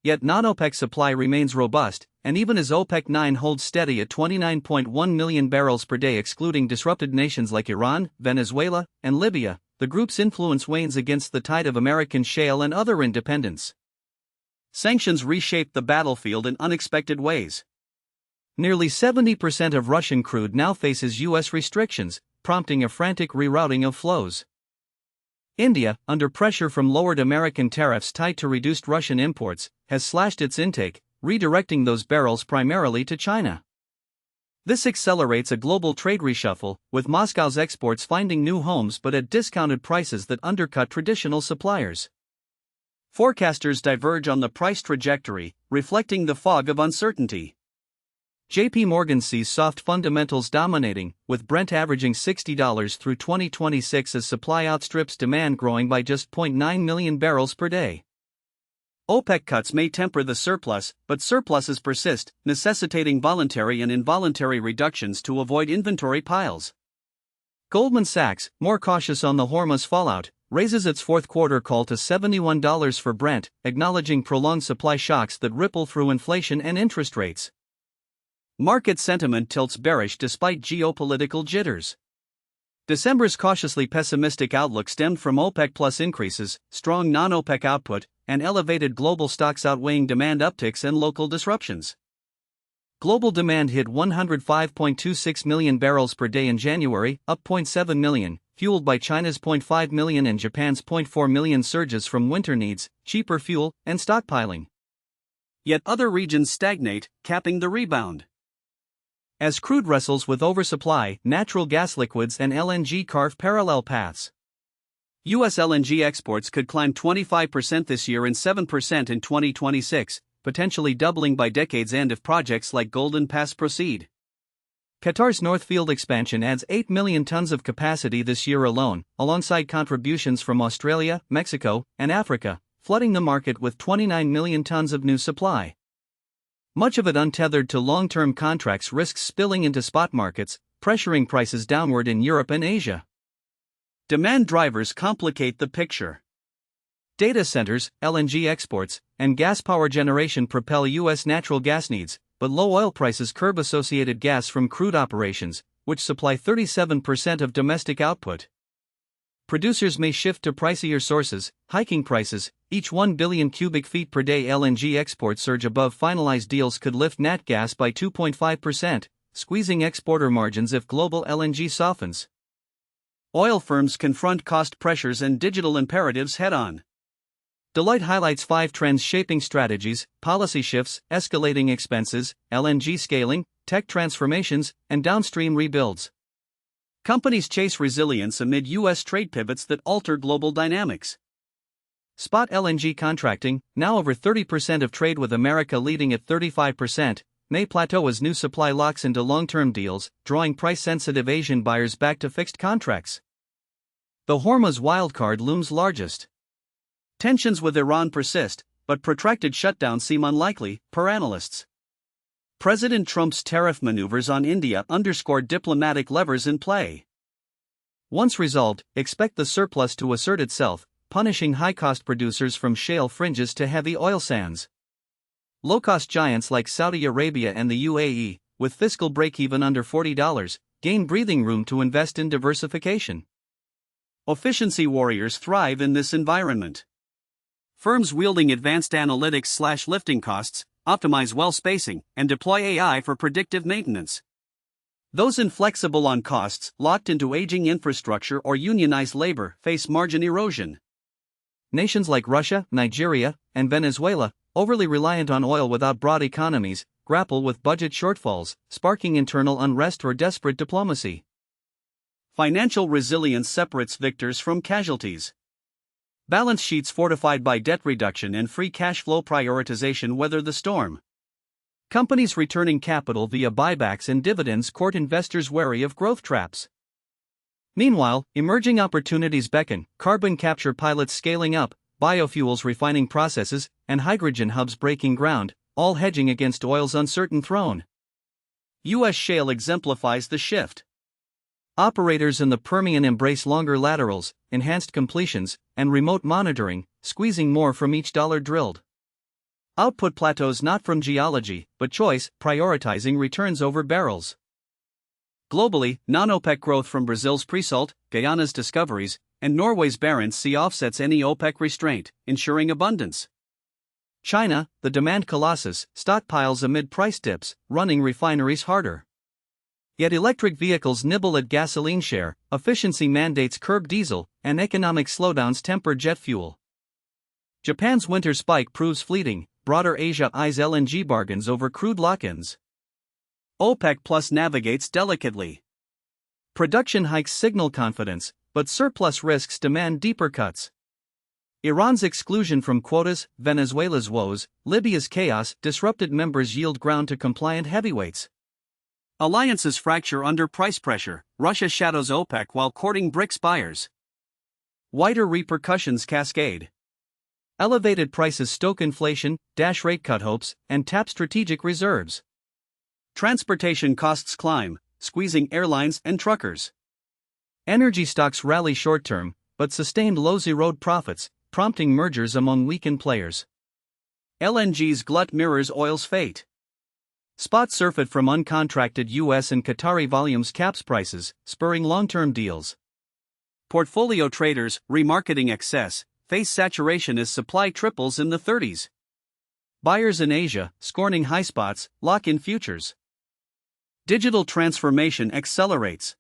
Yet non-OPEC supply remains robust, and even as OPEC-9 holds steady at 29.1 million barrels per day excluding disrupted nations like Iran, Venezuela, and Libya, the group's influence wanes against the tide of American shale and other independents. Sanctions reshaped the battlefield in unexpected ways. Nearly 70% of Russian crude now faces U.S. restrictions, prompting a frantic rerouting of flows. India, under pressure from lowered American tariffs tied to reduced Russian imports, has slashed its intake, redirecting those barrels primarily to China. This accelerates a global trade reshuffle, with Moscow's exports finding new homes but at discounted prices that undercut traditional suppliers. Forecasters diverge on the price trajectory, reflecting the fog of uncertainty. J.P. Morgan sees soft fundamentals dominating, with Brent averaging $60 through 2026 as supply outstrips demand, growing by just 0.9 million barrels per day. OPEC cuts may temper the surplus, but surpluses persist, necessitating voluntary and involuntary reductions to avoid inventory piles. Goldman Sachs, more cautious on the Hormuz fallout, raises its fourth quarter call to $71 for Brent, acknowledging prolonged supply shocks that ripple through inflation and interest rates. Market sentiment tilts bearish despite geopolitical jitters. December's cautiously pessimistic outlook stemmed from OPEC Plus increases, strong non-OPEC output, and elevated global stocks outweighing demand upticks and local disruptions. Global demand hit 105.26 million barrels per day in January, up 0.7 million, fueled by China's 0.5 million and Japan's 0.4 million surges from winter needs, cheaper fuel, and stockpiling. Yet other regions stagnate, capping the rebound. As crude wrestles with oversupply, natural gas liquids and LNG carve parallel paths. U.S. LNG exports could climb 25% this year and 7% in 2026, potentially doubling by decade's end if projects like Golden Pass proceed. Qatar's North Field expansion adds 8 million tons of capacity this year alone, alongside contributions from Australia, Mexico, and Africa, flooding the market with 29 million tons of new supply. Much of it untethered to long-term contracts risks spilling into spot markets, pressuring prices downward in Europe and Asia. Demand drivers complicate the picture. Data centers, LNG exports, and gas power generation propel U.S. natural gas needs, but low oil prices curb associated gas from crude operations, which supply 37% of domestic output. Producers may shift to pricier sources, hiking prices. Each 1 billion cubic feet per day LNG export surge above finalized deals could lift nat gas by 2.5%, squeezing exporter margins if global LNG softens. Oil firms confront cost pressures and digital imperatives head-on. Deloitte highlights 5 trends shaping strategies: policy shifts, escalating expenses, LNG scaling, tech transformations, and downstream rebuilds. Companies chase resilience amid U.S. trade pivots that alter global dynamics. Spot LNG contracting, now over 30% of trade with America leading at 35%, may plateau as new supply locks into long-term deals, drawing price-sensitive Asian buyers back to fixed contracts. The Hormuz wildcard looms largest. Tensions with Iran persist, but protracted shutdowns seem unlikely, per analysts. President Trump's tariff maneuvers on India underscore diplomatic levers in play. Once resolved, expect the surplus to assert itself, punishing high-cost producers from shale fringes to heavy oil sands. Low-cost giants like Saudi Arabia and the UAE, with fiscal break-even under $40, gain breathing room to invest in diversification. Efficiency warriors thrive in this environment. Firms wielding advanced analytics/lifting costs, optimize well spacing, and deploy AI for predictive maintenance. Those inflexible on costs, locked into aging infrastructure or unionized labor, face margin erosion. Nations like Russia, Nigeria, and Venezuela, overly reliant on oil without broad economies, grapple with budget shortfalls, sparking internal unrest or desperate diplomacy. Financial resilience separates victors from casualties. Balance sheets fortified by debt reduction and free cash flow prioritization weather the storm. Companies returning capital via buybacks and dividends court investors wary of growth traps. Meanwhile, emerging opportunities beckon: carbon capture pilots scaling up, biofuels refining processes, and hydrogen hubs breaking ground, all hedging against oil's uncertain throne. U.S. shale exemplifies the shift. Operators in the Permian embrace longer laterals, enhanced completions, and remote monitoring, squeezing more from each dollar drilled. Output plateaus not from geology, but choice, prioritizing returns over barrels. Globally, non-OPEC growth from Brazil's pre-salt, Guyana's discoveries, and Norway's Barents Sea offsets any OPEC restraint, ensuring abundance. China, the demand colossus, stockpiles amid price dips, running refineries harder. Yet electric vehicles nibble at gasoline share, efficiency mandates curb diesel, and economic slowdowns temper jet fuel. Japan's winter spike proves fleeting, broader Asia eyes LNG bargains over crude lock-ins. OPEC Plus navigates delicately. Production hikes signal confidence, but surplus risks demand deeper cuts. Iran's exclusion from quotas, Venezuela's woes, Libya's chaos disrupted members yield ground to compliant heavyweights. Alliances fracture under price pressure, Russia shadows OPEC while courting BRICS buyers. Wider repercussions cascade. Elevated prices stoke inflation, dash rate cut hopes, and tap strategic reserves. Transportation costs climb, squeezing airlines and truckers. Energy stocks rally short-term, but sustained lows erode profits, prompting mergers among weakened players. LNG's glut mirrors oil's fate. Spot surfeit from uncontracted US and Qatari volumes caps prices, spurring long-term deals. Portfolio traders, remarketing excess, face saturation as supply triples in the 30s. Buyers in Asia, scorning high spots, lock in futures. Digital transformation accelerates.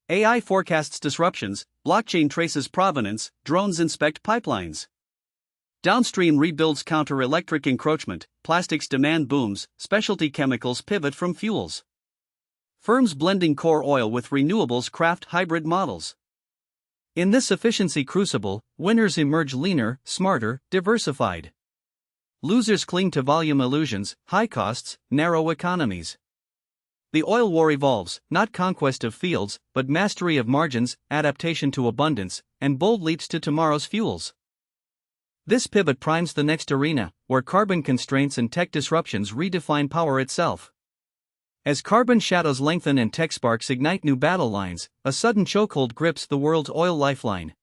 AI forecasts disruptions, blockchain traces provenance, drones inspect pipelines. Downstream rebuilds counter electric encroachment, plastics demand booms, specialty chemicals pivot from fuels. Firms blending core oil with renewables craft hybrid models. In this efficiency crucible, winners emerge leaner, smarter, diversified. Losers cling to volume illusions, high costs, narrow economies. The oil war evolves, not conquest of fields, but mastery of margins, adaptation to abundance, and bold leaps to tomorrow's fuels. This pivot primes the next arena, where carbon constraints and tech disruptions redefine power itself. As carbon shadows lengthen and tech sparks ignite new battle lines, a sudden chokehold grips the world's oil lifeline.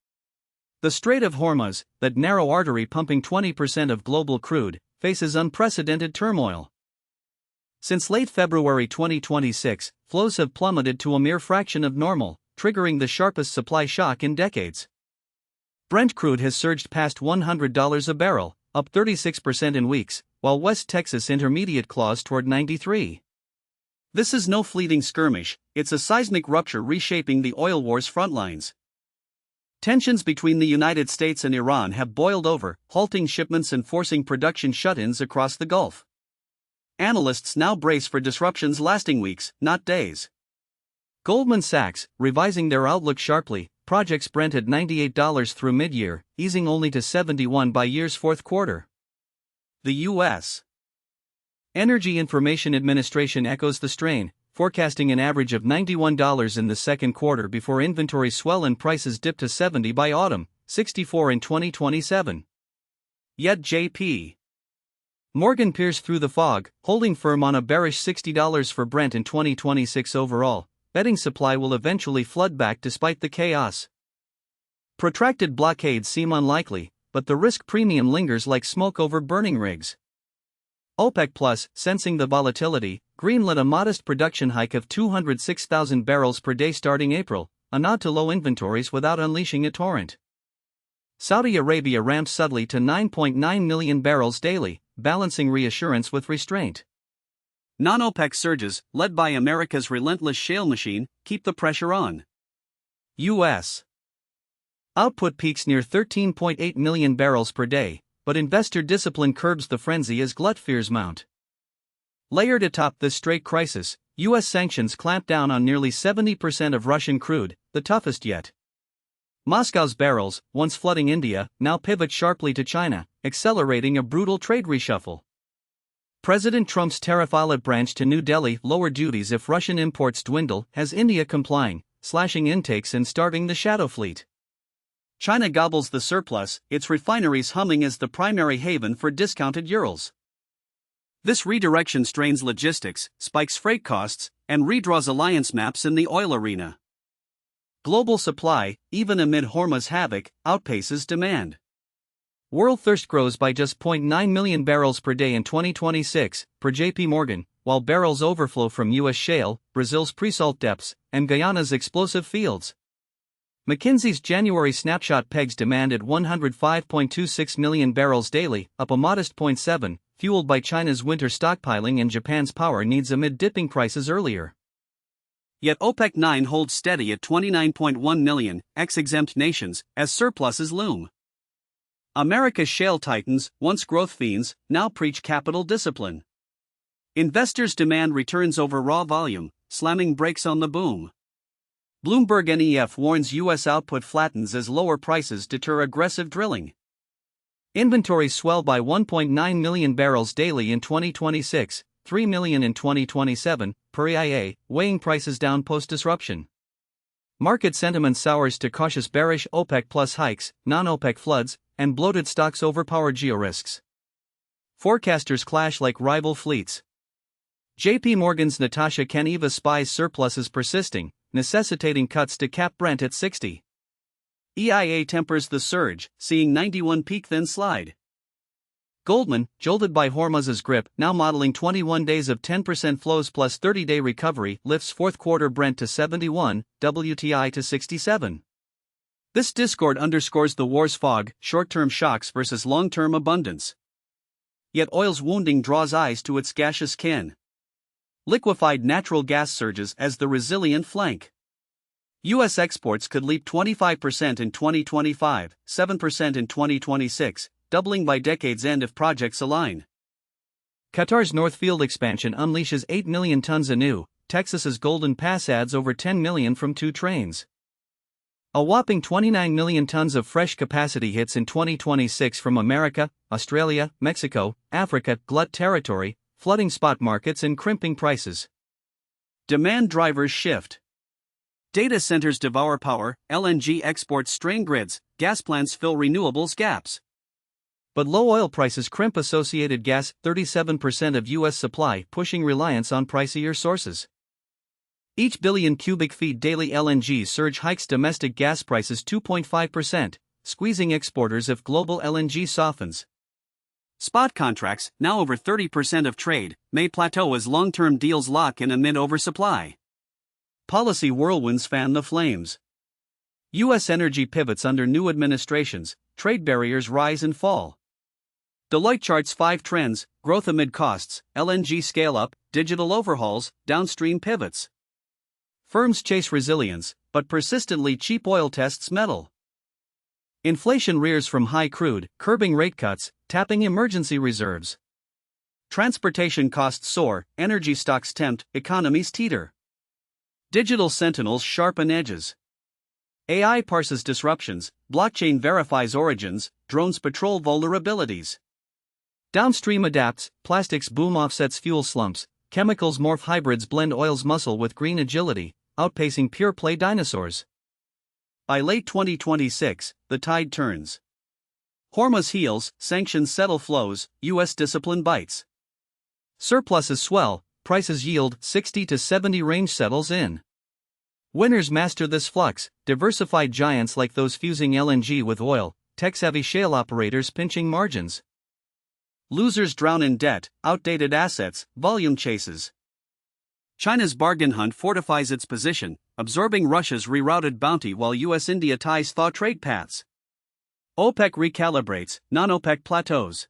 The Strait of Hormuz, that narrow artery pumping 20% of global crude, faces unprecedented turmoil. Since late February 2026, flows have plummeted to a mere fraction of normal, triggering the sharpest supply shock in decades. Brent crude has surged past $100 a barrel, up 36% in weeks, while West Texas Intermediate claws toward 93. This is no fleeting skirmish, it's a seismic rupture reshaping the oil war's frontlines. Tensions between the United States and Iran have boiled over, halting shipments and forcing production shut-ins across the Gulf. Analysts now brace for disruptions lasting weeks, not days. Goldman Sachs, revising their outlook sharply, projects Brent at $98 through mid-year, easing only to $71 by year's fourth quarter. The U.S. Energy Information Administration echoes the strain, forecasting an average of $91 in the second quarter before inventories swell and prices dip to $70 by autumn, $64 in 2027. Yet J.P. Morgan peers through the fog, holding firm on a bearish $60 for Brent in 2026 overall, betting supply will eventually flood back despite the chaos. Protracted blockades seem unlikely, but the risk premium lingers like smoke over burning rigs. OPEC Plus, sensing the volatility, greenlit a modest production hike of 206,000 barrels per day starting April, a nod to low inventories without unleashing a torrent. Saudi Arabia ramps subtly to 9.9 million barrels daily, balancing reassurance with restraint. Non-OPEC surges, led by America's relentless shale machine, keep the pressure on. U.S. output peaks near 13.8 million barrels per day, but investor discipline curbs the frenzy as glut fears mount. Layered atop this straight crisis, U.S. sanctions clamp down on nearly 70% of Russian crude, the toughest yet. Moscow's barrels, once flooding India, now pivot sharply to China, accelerating a brutal trade reshuffle. President Trump's tariff olive branch to New Delhi lower duties if Russian imports dwindle has India complying, slashing intakes and starving the shadow fleet. China gobbles the surplus, its refineries humming as the primary haven for discounted Urals. This redirection strains logistics, spikes freight costs, and redraws alliance maps in the oil arena. Global supply, even amid Hormuz havoc, outpaces demand. World thirst grows by just 0.9 million barrels per day in 2026, per J.P. Morgan, while barrels overflow from U.S. shale, Brazil's pre-salt depths, and Guyana's explosive fields. McKinsey's January snapshot pegs demand at 105.26 million barrels daily, up a modest 0.7, fueled by China's winter stockpiling and Japan's power needs amid dipping prices earlier. Yet OPEC 9 holds steady at 29.1 million, ex-exempt nations, as surpluses loom. America's shale titans, once growth fiends, now preach capital discipline. Investors demand returns over raw volume, slamming brakes on the boom. Bloomberg NEF warns U.S. output flattens as lower prices deter aggressive drilling. Inventories swell by 1.9 million barrels daily in 2026, 3 million in 2027, per EIA, weighing prices down post-disruption. Market sentiment sours to cautious bearish OPEC plus hikes, non-OPEC floods, and bloated stocks overpower georisks. Forecasters clash like rival fleets. JP Morgan's Natasha Kaneva spies surpluses persisting, necessitating cuts to cap Brent at 60. EIA tempers the surge, seeing 91 peak then slide. Goldman, jolted by Hormuz's grip, now modeling 21 days of 10% flows plus 30-day recovery, lifts fourth quarter Brent to 71, WTI to 67. This discord underscores the war's fog, short-term shocks versus long-term abundance. Yet oil's wounding draws eyes to its gaseous kin. Liquefied natural gas surges as the resilient flank. U.S. exports could leap 25% in 2025, 7% in 2026, doubling by decade's end if projects align. Qatar's North Field expansion unleashes 8 million tons anew. Texas's Golden Pass adds over 10 million from 2 trains. A whopping 29 million tons of fresh capacity hits in 2026 from America, Australia, Mexico, Africa, glut territory, flooding spot markets and crimping prices. Demand drivers shift. Data centers devour power, LNG exports strain grids, gas plants fill renewables gaps. But low oil prices crimp associated gas, 37% of U.S. supply, pushing reliance on pricier sources. Each billion cubic feet daily LNG surge hikes domestic gas prices 2.5%, squeezing exporters if global LNG softens. Spot contracts, now over 30% of trade, may plateau as long-term deals lock in amid oversupply. Policy whirlwinds fan the flames. U.S. energy pivots under new administrations, trade barriers rise and fall. Deloitte charts 5 trends: growth amid costs, LNG scale-up, digital overhauls, downstream pivots. Firms chase resilience, but persistently cheap oil tests metal. Inflation rears from high crude, curbing rate cuts, tapping emergency reserves. Transportation costs soar, energy stocks tempt, economies teeter. Digital sentinels sharpen edges. AI parses disruptions, blockchain verifies origins, drones patrol vulnerabilities. Downstream adapts, plastics boom offsets fuel slumps, chemicals morph hybrids blend oil's muscle with green agility, outpacing pure-play dinosaurs. By late 2026, the tide turns. Hormuz heals, sanctions settle flows, U.S. discipline bites. Surpluses swell, prices yield, 60 to 70 range settles in. Winners master this flux, diversified giants like those fusing LNG with oil, tech-savvy shale operators pinching margins. Losers drown in debt, outdated assets, volume chases. China's bargain hunt fortifies its position, absorbing Russia's rerouted bounty while US-India ties thaw trade paths. OPEC recalibrates, non-OPEC plateaus.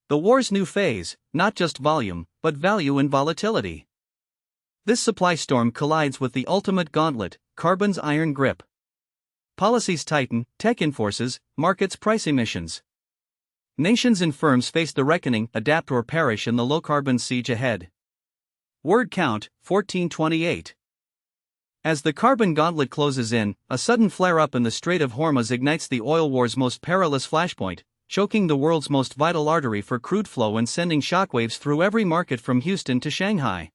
The war's new phase, not just volume, but value and volatility. This supply storm collides with the ultimate gauntlet, carbon's iron grip. Policies tighten, tech enforces, markets price emissions. Nations and firms face the reckoning, adapt or perish in the low-carbon siege ahead. Word count, 1428. As the carbon gauntlet closes in, a sudden flare-up in the Strait of Hormuz ignites the oil war's most perilous flashpoint, choking the world's most vital artery for crude flow and sending shockwaves through every market from Houston to Shanghai.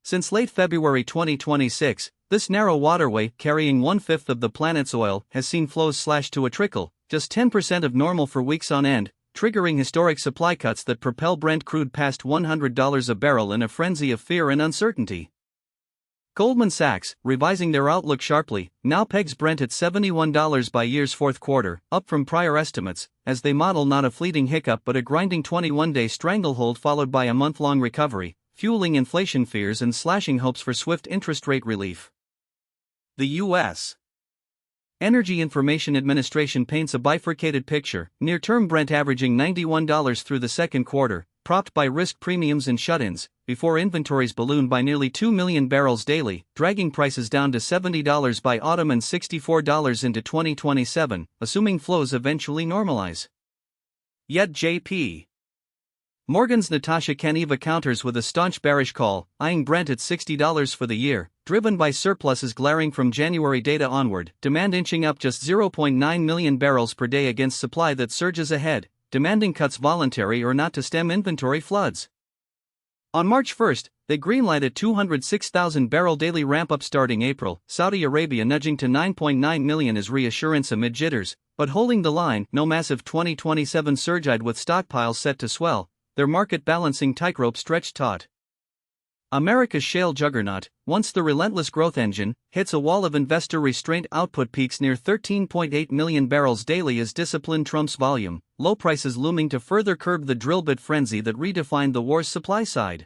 Since late February 2026, this narrow waterway, carrying 1/5 of the planet's oil, has seen flows slashed to a trickle, just 10% of normal for weeks on end, triggering historic supply cuts that propel Brent crude past $100 a barrel in a frenzy of fear and uncertainty. Goldman Sachs, revising their outlook sharply, now pegs Brent at $71 by year's fourth quarter, up from prior estimates, as they model not a fleeting hiccup but a grinding 21-day stranglehold followed by a month-long recovery, fueling inflation fears and slashing hopes for swift interest rate relief. The U.S. Energy Information Administration paints a bifurcated picture, near-term Brent averaging $91 through the second quarter, propped by risk premiums and shut-ins, before inventories ballooned by nearly 2 million barrels daily, dragging prices down to $70 by autumn and $64 into 2027, assuming flows eventually normalize. Yet J.P. Morgan's Natasha Keneva counters with a staunch bearish call, eyeing Brent at $60 for the year, driven by surpluses glaring from January data onward, demand inching up just 0.9 million barrels per day against supply that surges ahead, demanding cuts voluntary or not to stem inventory floods. On March 1, they greenlighted 206,000 barrel daily ramp-up starting April, Saudi Arabia nudging to 9.9 million as reassurance amid jitters, but holding the line, no massive 2027 surge with stockpiles set to swell, their market-balancing tightrope stretched taut. America's shale juggernaut, once the relentless growth engine, hits a wall of investor restraint. Output peaks near 13.8 million barrels daily as discipline trumps volume, low prices looming to further curb the drill bit frenzy that redefined the war's supply side.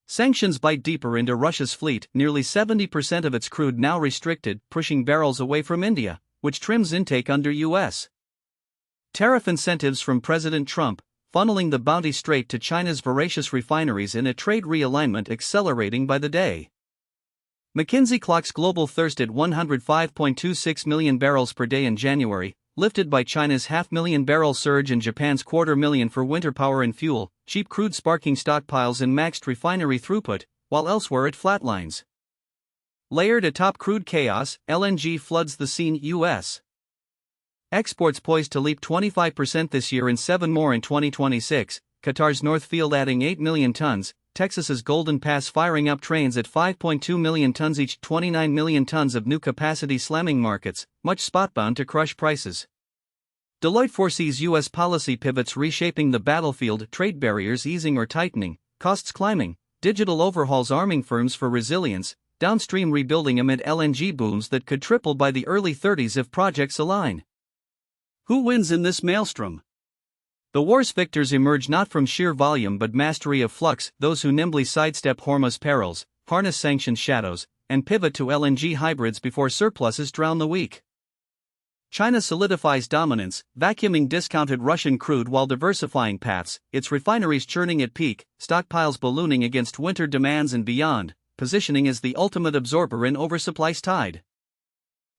Sanctions bite deeper into Russia's fleet, nearly 70% of its crude now restricted, pushing barrels away from India, which trims intake under U.S. tariff incentives from President Trump, funneling the bounty straight to China's voracious refineries in a trade realignment accelerating by the day. McKinsey clocks global thirst at 105.26 million barrels per day in January, lifted by China's 500,000 barrel surge and Japan's 250,000 for winter power and fuel, cheap crude sparking stockpiles and maxed refinery throughput, while elsewhere it flatlines. Layered atop crude chaos, LNG floods the scene. U.S. exports poised to leap 25% this year and 7 more in 2026, Qatar's North Field adding 8 million tons, Texas's Golden Pass firing up trains at 5.2 million tons each, 29 million tons of new capacity slamming markets, much spot-bound to crush prices. Deloitte foresees U.S. policy pivots reshaping the battlefield, trade barriers easing or tightening, costs climbing, digital overhauls arming firms for resilience, downstream rebuilding amid LNG booms that could triple by the early 30s if projects align. Who wins in this maelstrom? The war's victors emerge not from sheer volume but mastery of flux, those who nimbly sidestep Hormuz perils, harness sanctions shadows, and pivot to LNG hybrids before surpluses drown the weak. China solidifies dominance, vacuuming discounted Russian crude while diversifying paths, its refineries churning at peak, stockpiles ballooning against winter demands and beyond, positioning as the ultimate absorber in oversupply's tide.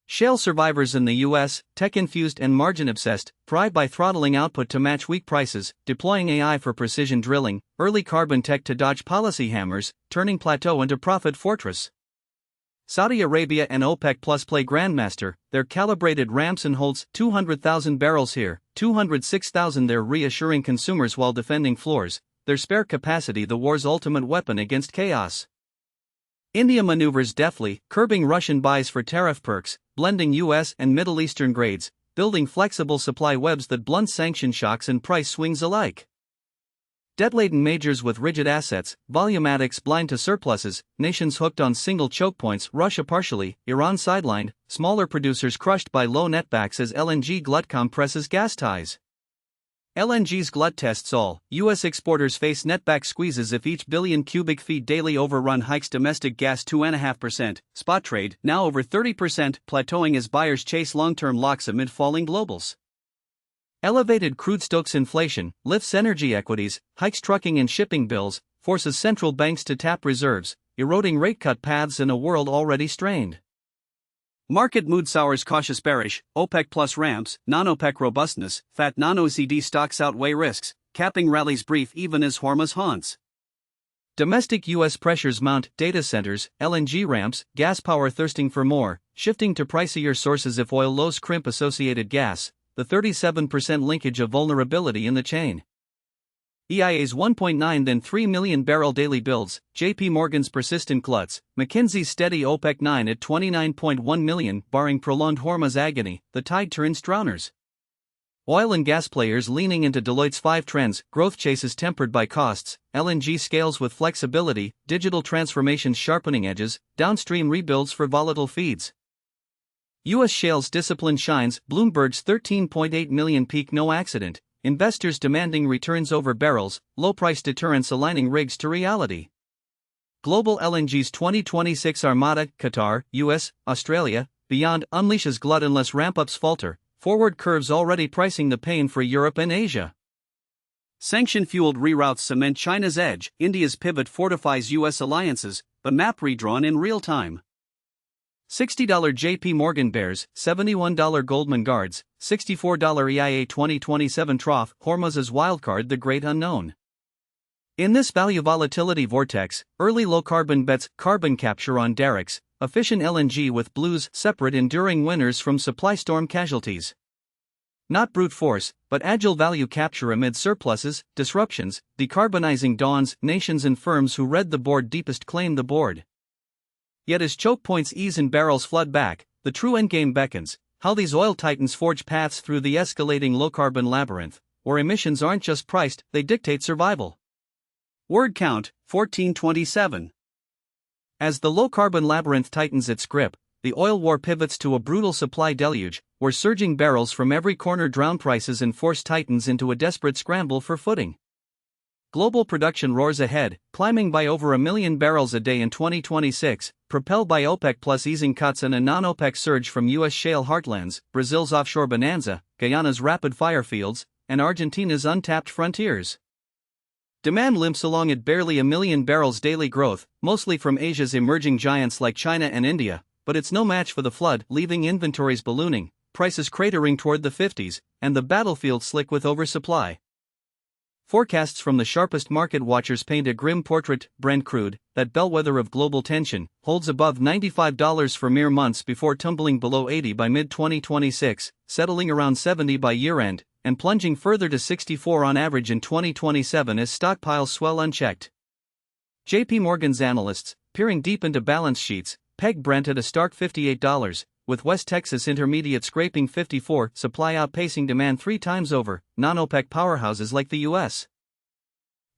Shale survivors in the U.S., tech-infused and margin-obsessed, thrive by throttling output to match weak prices, deploying AI for precision drilling, early carbon tech to dodge policy hammers, turning plateau into profit fortress. Saudi Arabia and OPEC Plus play grandmaster, their calibrated ramps and holds 200,000 barrels here, 206,000 there, reassuring consumers while defending floors, their spare capacity the war's ultimate weapon against chaos. India maneuvers deftly, curbing Russian buys for tariff perks, blending U.S. and Middle Eastern grades, building flexible supply webs that blunt sanction shocks and price swings alike. Debt-laden majors with rigid assets, volume addicts blind to surpluses, nations hooked on single choke points, Russia partially, Iran sidelined, smaller producers crushed by low netbacks as LNG glut compresses gas ties. LNG's glut tests all. U.S. exporters face netback squeezes if each billion cubic feet daily overrun hikes domestic gas 2.5%, spot trade now over 30%, plateauing as buyers chase long-term locks amid falling globals. Elevated crude stokes inflation, lifts energy equities, hikes trucking and shipping bills, forces central banks to tap reserves, eroding rate cut paths in a world already strained. Market mood sours cautious bearish, OPEC Plus ramps, non-OPEC robustness, fat non-OECD stocks outweigh risks, capping rallies brief even as Hormuz haunts. Domestic U.S. pressures mount, data centers, LNG ramps, gas power thirsting for more, shifting to pricier sources if oil lows crimp associated gas, the 37% linkage of vulnerability in the chain. EIA's 1.9 then 3 million barrel daily builds, JP Morgan's persistent gluts, McKinsey's steady OPEC 9 at 29.1 million, barring prolonged Hormuz agony, the tide turns drowners. Oil and gas players leaning into Deloitte's 5 trends, growth chases tempered by costs, LNG scales with flexibility, digital transformations sharpening edges, downstream rebuilds for volatile feeds. U.S. shale's discipline shines, Bloomberg's 13.8 million peak no accident, investors demanding returns over barrels, low-price deterrence aligning rigs to reality. Global LNG's 2026 Armada, Qatar, US, Australia, beyond unleashes glut unless ramp-ups falter, forward curves already pricing the pain for Europe and Asia. Sanction-fueled reroutes cement China's edge, India's pivot fortifies U.S. alliances, the map redrawn in real time. $60 JP Morgan bears, $71 Goldman guards, $64 EIA 2027 trough, Hormuz's wildcard the great unknown. In this value volatility vortex, early low-carbon bets, carbon capture on derricks, efficient LNG with blues separate enduring winners from supply storm casualties. Not brute force, but agile value capture amid surpluses, disruptions, decarbonizing dawns, nations and firms who read the board deepest claim the board. Yet as choke points ease and barrels flood back, the true endgame beckons, how these oil titans forge paths through the escalating low-carbon labyrinth, where emissions aren't just priced, they dictate survival. Word count, 1427. As the low-carbon labyrinth tightens its grip, the oil war pivots to a brutal supply deluge, where surging barrels from every corner drown prices and force titans into a desperate scramble for footing. Global production roars ahead, climbing by over 1 million barrels a day in 2026, propelled by OPEC plus easing cuts and a non-OPEC surge from U.S. shale heartlands, Brazil's offshore bonanza, Guyana's rapid-fire fields, and Argentina's untapped frontiers. Demand limps along at barely 1 million barrels daily growth, mostly from Asia's emerging giants like China and India, but it's no match for the flood, leaving inventories ballooning, prices cratering toward the 50s, and the battlefield slick with oversupply. Forecasts from the sharpest market watchers paint a grim portrait. Brent crude, that bellwether of global tension, holds above $95 for mere months before tumbling below $80 by mid-2026, settling around $70 by year-end, and plunging further to $64 on average in 2027 as stockpiles swell unchecked. JP Morgan's analysts, peering deep into balance sheets, peg Brent at a stark $58, with West Texas Intermediate scraping $54, supply outpacing demand 3 times over, non-OPEC powerhouses like the US.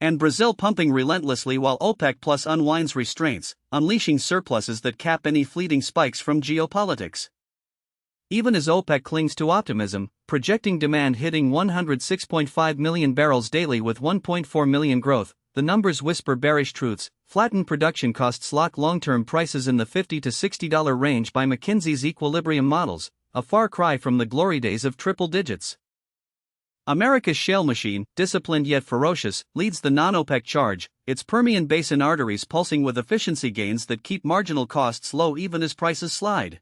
And Brazil pumping relentlessly while OPEC Plus unwinds restraints, unleashing surpluses that cap any fleeting spikes from geopolitics. Even as OPEC clings to optimism, projecting demand hitting 106.5 million barrels daily with 1.4 million growth, the numbers whisper bearish truths. Flattened production costs lock long-term prices in the $50 to $60 range by McKinsey's equilibrium models, a far cry from the glory days of triple digits. America's shale machine, disciplined yet ferocious, leads the non-OPEC charge, its Permian Basin arteries pulsing with efficiency gains that keep marginal costs low even as prices slide.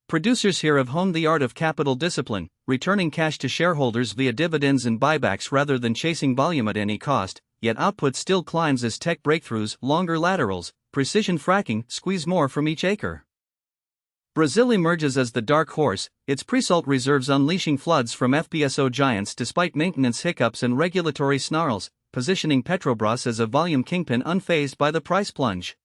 Producers here have honed the art of capital discipline, returning cash to shareholders via dividends and buybacks rather than chasing volume at any cost, yet output still climbs as tech breakthroughs, longer laterals, precision fracking squeeze more from each acre. Brazil emerges as the dark horse, its pre-salt reserves unleashing floods from FPSO giants despite maintenance hiccups and regulatory snarls, positioning Petrobras as a volume kingpin unfazed by the price plunge.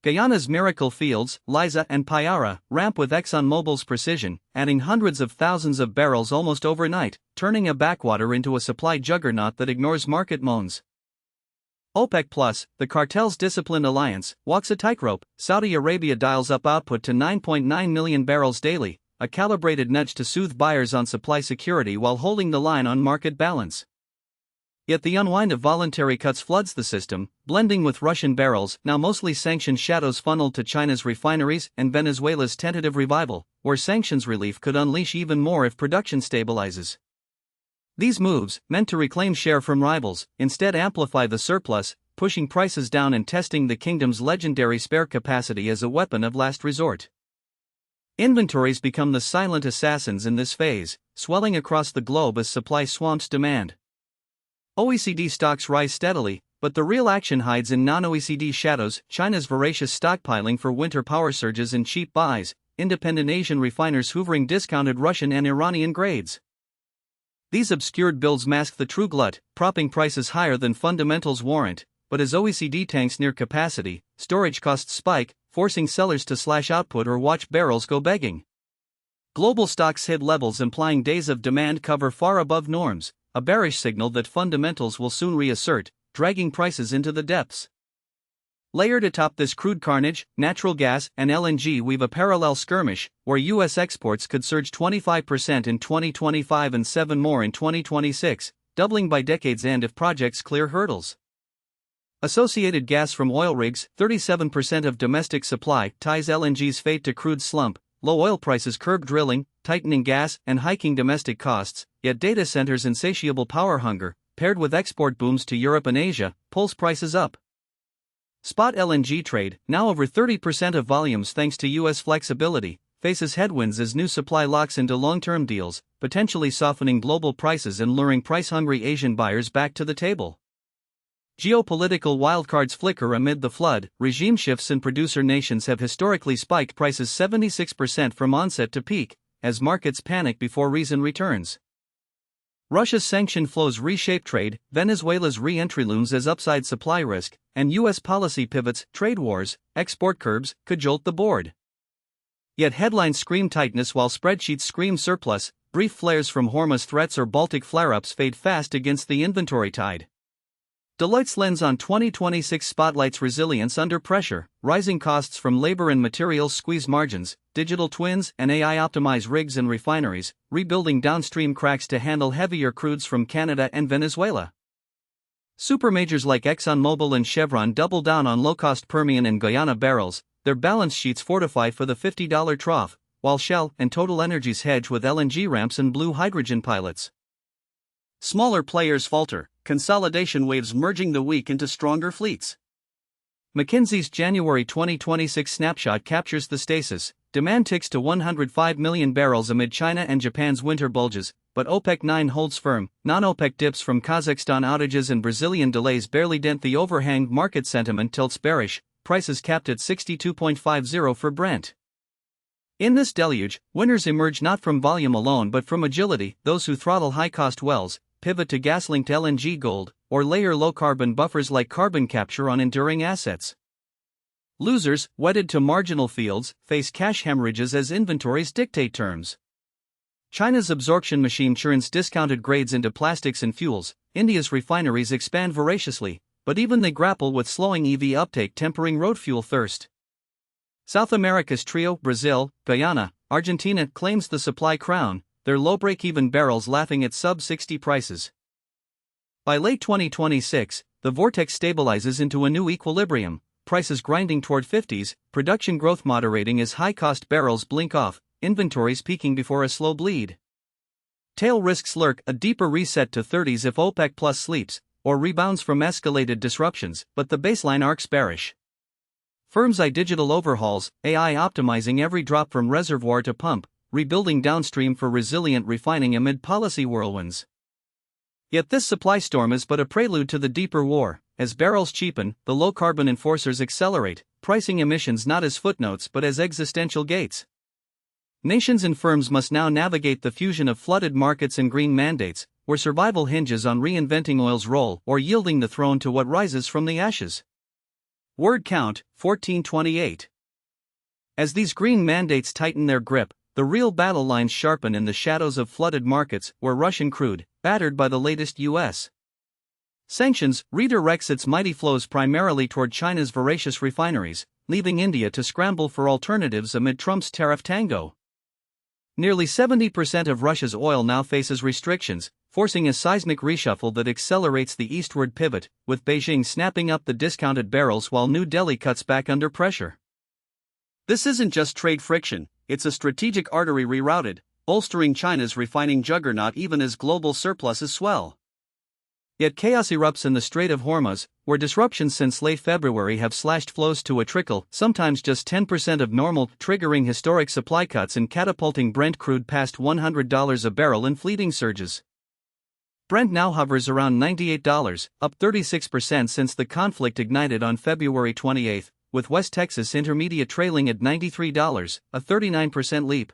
Guyana's miracle fields, Liza and Payara, ramp with ExxonMobil's precision, adding hundreds of thousands of barrels almost overnight, turning a backwater into a supply juggernaut that ignores market moans. OPEC Plus, the cartel's disciplined alliance, walks a tightrope. Saudi Arabia dials up output to 9.9 million barrels daily, a calibrated nudge to soothe buyers on supply security while holding the line on market balance. Yet the unwind of voluntary cuts floods the system, blending with Russian barrels, now mostly sanctioned shadows funneled to China's refineries and Venezuela's tentative revival, where sanctions relief could unleash even more if production stabilizes. These moves, meant to reclaim share from rivals, instead amplify the surplus, pushing prices down and testing the kingdom's legendary spare capacity as a weapon of last resort. Inventories become the silent assassins in this phase, swelling across the globe as supply swamps demand. OECD stocks rise steadily, but the real action hides in non-OECD shadows. China's voracious stockpiling for winter power surges and cheap buys, independent Asian refiners hoovering discounted Russian and Iranian grades. These obscured builds mask the true glut, propping prices higher than fundamentals warrant, but as OECD tanks near capacity, storage costs spike, forcing sellers to slash output or watch barrels go begging. Global stocks hit levels implying days of demand cover far above norms, a bearish signal that fundamentals will soon reassert, dragging prices into the depths. Layered atop this crude carnage, natural gas and LNG weave a parallel skirmish, where U.S. exports could surge 25% in 2025 and 7% more in 2026, doubling by decade's end if projects clear hurdles. Associated gas from oil rigs, 37% of domestic supply, ties LNG's fate to crude slump. Low oil prices curb drilling, tightening gas and hiking domestic costs, yet data centers' insatiable power hunger, paired with export booms to Europe and Asia, pulls prices up. Spot LNG trade, now over 30% of volumes thanks to U.S. flexibility, faces headwinds as new supply locks into long-term deals, potentially softening global prices and luring price-hungry Asian buyers back to the table. Geopolitical wildcards flicker amid the flood. Regime shifts in producer nations have historically spiked prices 76% from onset to peak, as markets panic before reason returns. Russia's sanction flows reshape trade, Venezuela's re-entry looms as upside supply risk, and U.S. policy pivots, trade wars, export curbs, could jolt the board. Yet headlines scream tightness while spreadsheets scream surplus. Brief flares from Hormuz threats or Baltic flare-ups fade fast against the inventory tide. Deloitte's lens on 2026 spotlights resilience under pressure. Rising costs from labor and materials squeeze margins. Digital twins and AI optimize rigs and refineries, rebuilding downstream cracks to handle heavier crudes from Canada and Venezuela. Supermajors like ExxonMobil and Chevron double down on low-cost Permian and Guyana barrels. Their balance sheets fortify for the $50 trough, while Shell and Total Energies hedge with LNG ramps and blue hydrogen pilots. Smaller players falter, consolidation waves merging the weak into stronger fleets. McKinsey's January 2026 snapshot captures the stasis. Demand ticks to 105 million barrels amid China and Japan's winter bulges, but OPEC-9 holds firm. Non-OPEC dips from Kazakhstan outages and Brazilian delays barely dent the overhang. Market sentiment tilts bearish, prices capped at $62.50 for Brent. In this deluge, winners emerge not from volume alone but from agility. Those who throttle high-cost wells, pivot to gas-linked LNG gold, or layer low-carbon buffers like carbon capture on enduring assets. Losers, wedded to marginal fields, face cash hemorrhages as inventories dictate terms. China's absorption machine churns discounted grades into plastics and fuels. India's refineries expand voraciously, but even they grapple with slowing EV uptake tempering road fuel thirst. South America's trio, Brazil, Guyana, Argentina, claims the supply crown, their low break-even barrels laughing at sub-60 prices. By late 2026, the vortex stabilizes into a new equilibrium, prices grinding toward 50s, production growth moderating as high-cost barrels blink off, inventories peaking before a slow bleed. Tail risks lurk, a deeper reset to 30s if OPEC Plus sleeps, or rebounds from escalated disruptions, but the baseline arc's bearish. Firms eye digital overhauls, AI optimizing every drop from reservoir to pump, rebuilding downstream for resilient refining amid policy whirlwinds. Yet this supply storm is but a prelude to the deeper war. As barrels cheapen, the low-carbon enforcers accelerate, pricing emissions not as footnotes but as existential gates. Nations and firms must now navigate the fusion of flooded markets and green mandates, where survival hinges on reinventing oil's role or yielding the throne to what rises from the ashes. Word count, 1428. As these green mandates tighten their grip, the real battle lines sharpen in the shadows of flooded markets where Russian crude, battered by the latest U.S. sanctions, redirects its mighty flows primarily toward China's voracious refineries, leaving India to scramble for alternatives amid Trump's tariff tango. Nearly 70% of Russia's oil now faces restrictions, forcing a seismic reshuffle that accelerates the eastward pivot, with Beijing snapping up the discounted barrels while New Delhi cuts back under pressure. This isn't just trade friction, it's a strategic artery rerouted, bolstering China's refining juggernaut even as global surpluses swell. Yet chaos erupts in the Strait of Hormuz, where disruptions since late February have slashed flows to a trickle, sometimes just 10% of normal, triggering historic supply cuts and catapulting Brent crude past $100 a barrel in fleeting surges. Brent now hovers around $98, up 36% since the conflict ignited on February 28, with West Texas Intermediate trailing at $93, a 39% leap.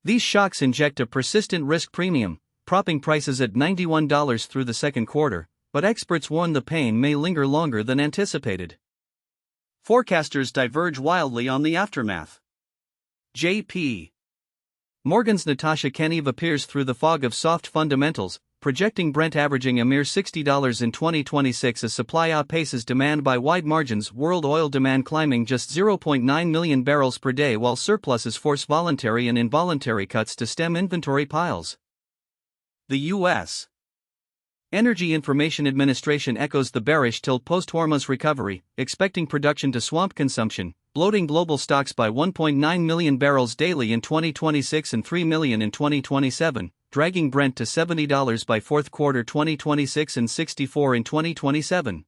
These shocks inject a persistent risk premium, propping prices at $91 through the second quarter, but experts warn the pain may linger longer than anticipated. Forecasters diverge wildly on the aftermath. J.P. Morgan's Natasha Keneve appears through the fog of soft fundamentals, projecting Brent averaging a mere $60 in 2026 as supply outpaces demand by wide margins. World oil demand climbing just 0.9 million barrels per day while surpluses force voluntary and involuntary cuts to stem inventory piles. The U.S. Energy Information Administration echoes the bearish tilt post-Hormuz recovery, expecting production to swamp consumption, bloating global stocks by 1.9 million barrels daily in 2026 and 3 million in 2027, dragging Brent to $70 by fourth quarter 2026 and $64 in 2027.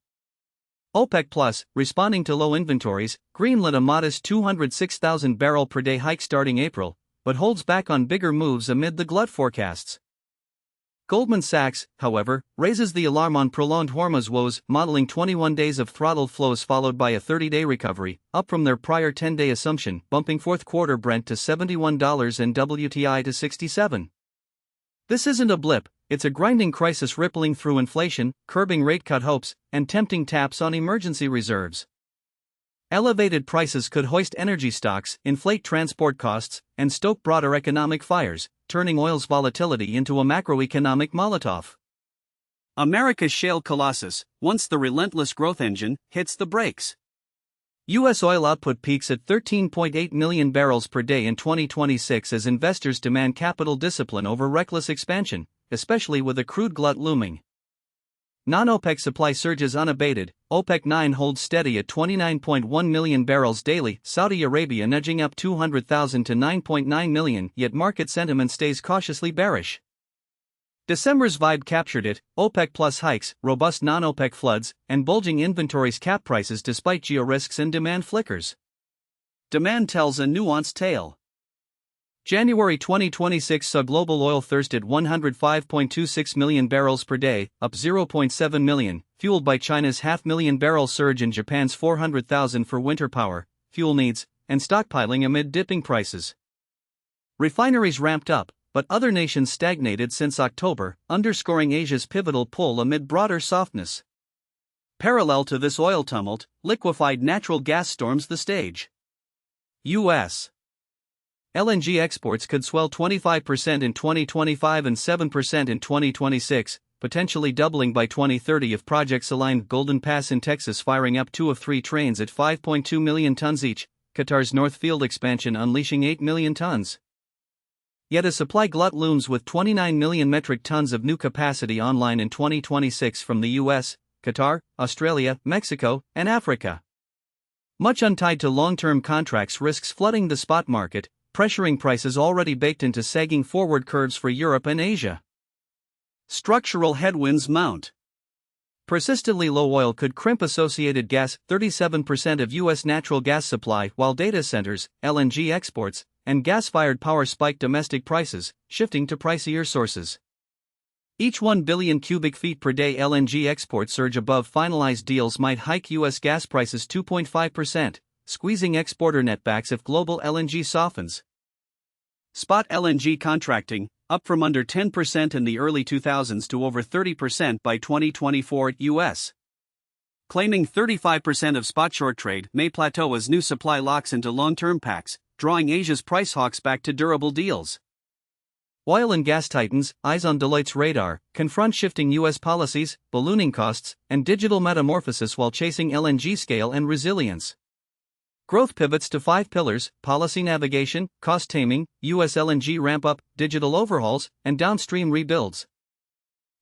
OPEC Plus, responding to low inventories, greenlit a modest 206,000 barrel per day hike starting April, but holds back on bigger moves amid the glut forecasts. Goldman Sachs, however, raises the alarm on prolonged Hormuz woes, modeling 21 days of throttled flows followed by a 30-day recovery, up from their prior 10-day assumption, bumping fourth quarter Brent to $71 and WTI to $67. This isn't a blip, it's a grinding crisis rippling through inflation, curbing rate cut hopes, and tempting taps on emergency reserves. Elevated prices could hoist energy stocks, inflate transport costs, and stoke broader economic fires, turning oil's volatility into a macroeconomic Molotov. America's shale colossus, once the relentless growth engine, hits the brakes. U.S. oil output peaks at 13.8 million barrels per day in 2026 as investors demand capital discipline over reckless expansion, especially with a crude glut looming. Non-OPEC supply surges unabated, OPEC 9 holds steady at 29.1 million barrels daily, Saudi Arabia nudging up 200,000 to 9.9 million, yet market sentiment stays cautiously bearish. December's vibe captured it, OPEC Plus hikes, robust non-OPEC floods, and bulging inventories cap prices despite geo-risks and demand flickers. Demand tells a nuanced tale. January 2026 saw global oil thirst at 105.26 million barrels per day, up 0.7 million, fueled by China's 500,000 barrel surge and Japan's 400,000 for winter power, fuel needs, and stockpiling amid dipping prices. Refineries ramped up, but other nations stagnated since October, underscoring Asia's pivotal pull amid broader softness. Parallel to this oil tumult, liquefied natural gas storms the stage. U.S. LNG exports could swell 25% in 2025 and 7% in 2026, potentially doubling by 2030 if projects align. Golden Pass in Texas firing up 2 of 3 trains at 5.2 million tons each, Qatar's North Field expansion unleashing 8 million tons. Yet a supply glut looms with 29 million metric tons of new capacity online in 2026 from the US, Qatar, Australia, Mexico, and Africa. Much untied to long-term contracts risks flooding the spot market, pressuring prices already baked into sagging forward curves for Europe and Asia. Structural headwinds mount. Persistently low oil could crimp associated gas, 37% of U.S. natural gas supply, while data centers, LNG exports, and gas-fired power spike domestic prices, shifting to pricier sources. Each 1 billion cubic feet per day LNG export surge above finalized deals might hike U.S. gas prices 2.5%, squeezing exporter netbacks if global LNG softens. Spot LNG contracting, up from under 10% in the early 2000s to over 30% by 2024 U.S. Claiming 35% of spot short trade may plateau as new supply locks into long-term packs, drawing Asia's price hawks back to durable deals. Oil and gas titans, eyes on Deloitte's radar, confront shifting U.S. policies, ballooning costs, and digital metamorphosis while chasing LNG scale and resilience. Growth pivots to 5 pillars: policy navigation, cost taming, U.S. LNG ramp-up, digital overhauls, and downstream rebuilds.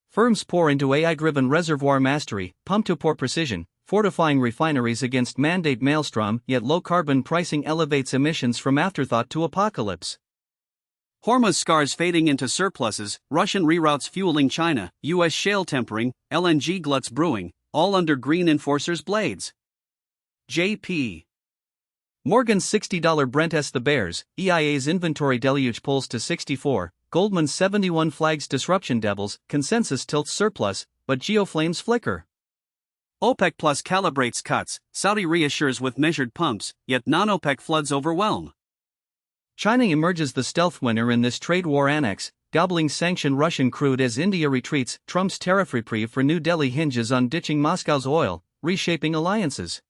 Firms pour into AI-driven reservoir mastery, pump-to-pour precision, fortifying refineries against mandate maelstrom, yet low-carbon pricing elevates emissions from afterthought to apocalypse. Hormuz scars fading into surpluses, Russian reroutes fueling China, U.S. shale tempering, LNG gluts brewing, all under green enforcers' blades. J.P. Morgan's $60 Brent S the bears, EIA's inventory deluge pulls to 64, Goldman's 71 flags disruption devils, consensus tilts surplus, but geoflames flicker. OPEC Plus calibrates cuts, Saudi reassures with measured pumps, yet non-OPEC floods overwhelm. China emerges the stealth winner in this trade war annex, gobbling sanctioned Russian crude as India retreats. Trump's tariff reprieve for New Delhi hinges on ditching Moscow's oil, reshaping alliances.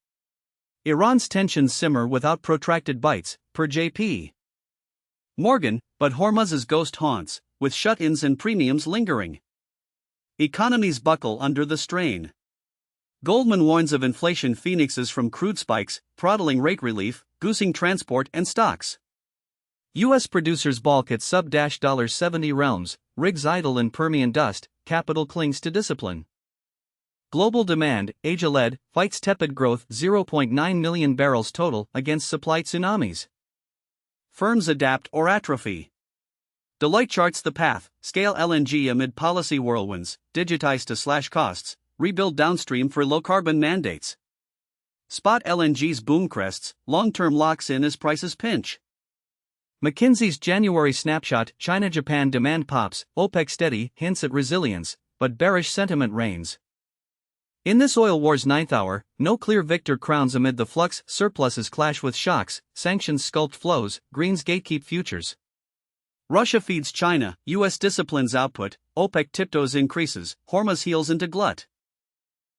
Iran's tensions simmer without protracted bites, per J.P. Morgan, but Hormuz's ghost haunts, with shut-ins and premiums lingering. Economies buckle under the strain. Goldman warns of inflation phoenixes from crude spikes, throttling rate relief, goosing transport and stocks. U.S. producers balk at sub-$70 realms, rigs idle in Permian dust, capital clings to discipline. Global demand, Asia-led, fights tepid growth 0.9 million barrels total against supply tsunamis. Firms adapt or atrophy. Deloitte charts the path: scale LNG amid policy whirlwinds, digitize to slash costs, rebuild downstream for low-carbon mandates. Spot LNG's boom crests, long-term locks in as prices pinch. McKinsey's January snapshot: China-Japan demand pops, OPEC steady, hints at resilience, but bearish sentiment reigns. In this oil war's ninth hour, no clear victor crowns amid the flux, surpluses clash with shocks, sanctions sculpt flows, greens gatekeep futures. Russia feeds China, US disciplines output, OPEC tiptoes increases, Hormuz heals into glut.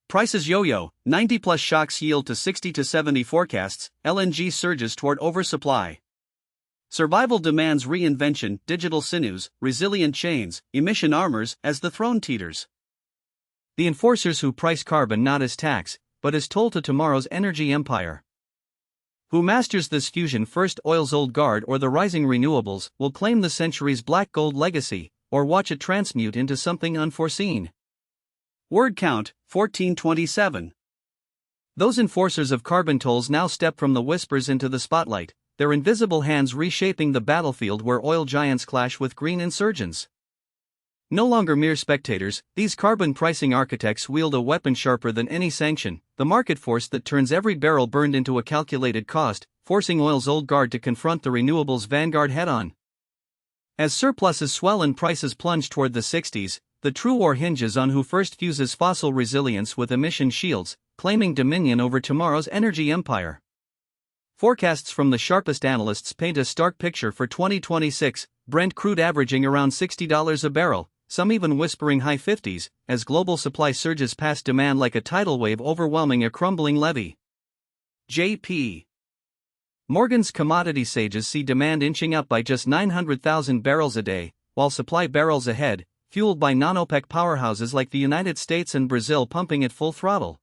Prices yo-yo, 90-plus shocks yield to 60 to 70 forecasts, LNG surges toward oversupply. Survival demands reinvention, digital sinews, resilient chains, emission armors as the throne teeters. The enforcers who price carbon not as tax, but as toll to tomorrow's energy empire. Who masters this fusion first, oil's old guard or the rising renewables, will claim the century's black gold legacy, or watch it transmute into something unforeseen. Word count, 1427. Those enforcers of carbon tolls now step from the whispers into the spotlight, their invisible hands reshaping the battlefield where oil giants clash with green insurgents. No longer mere spectators, these carbon pricing architects wield a weapon sharper than any sanction, the market force that turns every barrel burned into a calculated cost, forcing oil's old guard to confront the renewables' vanguard head-on. As surpluses swell and prices plunge toward the 60s, the true war hinges on who first fuses fossil resilience with emission shields, claiming dominion over tomorrow's energy empire. Forecasts from the sharpest analysts paint a stark picture for 2026, Brent crude averaging around $60 a barrel, some even whispering high 50s, as global supply surges past demand like a tidal wave overwhelming a crumbling levee. J.P. Morgan's commodity sages see demand inching up by just 900,000 barrels a day, while supply barrels ahead, fueled by non-OPEC powerhouses like the United States and Brazil pumping at full throttle.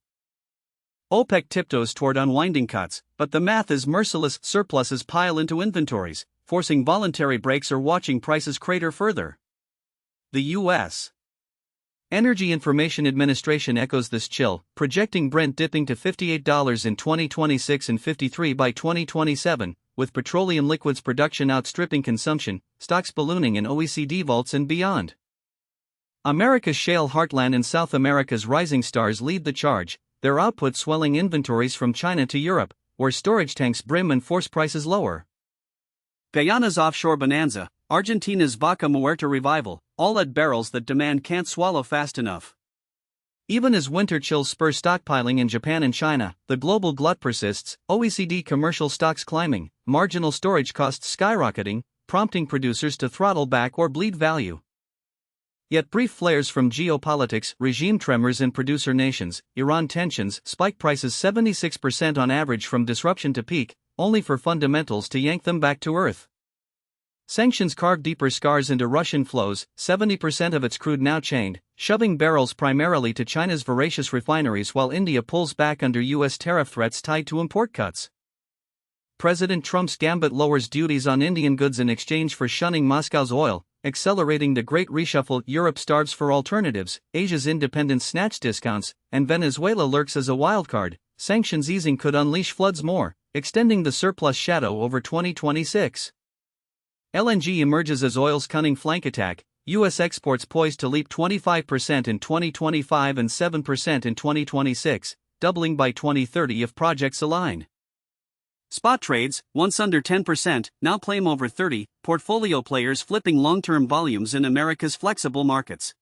OPEC tiptoes toward unwinding cuts, but the math is merciless: surpluses pile into inventories, forcing voluntary breaks or watching prices crater further. The U.S. Energy Information Administration echoes this chill, projecting Brent dipping to $58 in 2026 and $53 by 2027, with petroleum liquids production outstripping consumption, stocks ballooning in OECD vaults and beyond. America's shale heartland and South America's rising stars lead the charge, their output swelling inventories from China to Europe, where storage tanks brim and force prices lower. Guyana's offshore bonanza, Argentina's Vaca Muerta revival, all at barrels that demand can't swallow fast enough. Even as winter chills spur stockpiling in Japan and China, the global glut persists, OECD commercial stocks climbing, marginal storage costs skyrocketing, prompting producers to throttle back or bleed value. Yet brief flares from geopolitics, regime tremors in producer nations, Iran tensions spike prices 76% on average from disruption to peak, only for fundamentals to yank them back to earth. Sanctions carve deeper scars into Russian flows, 70% of its crude now chained, shoving barrels primarily to China's voracious refineries while India pulls back under U.S. tariff threats tied to import cuts. President Trump's gambit lowers duties on Indian goods in exchange for shunning Moscow's oil, accelerating the Great Reshuffle. Europe starves for alternatives, Asia's independence snatch discounts, and Venezuela lurks as a wildcard. Sanctions easing could unleash floods more, extending the surplus shadow over 2026. LNG emerges as oil's cunning flank attack, U.S. exports poised to leap 25% in 2025 and 7% in 2026, doubling by 2030 if projects align. Spot trades, once under 10%, now claim over 30%, portfolio players flipping long-term volumes in America's flexible markets.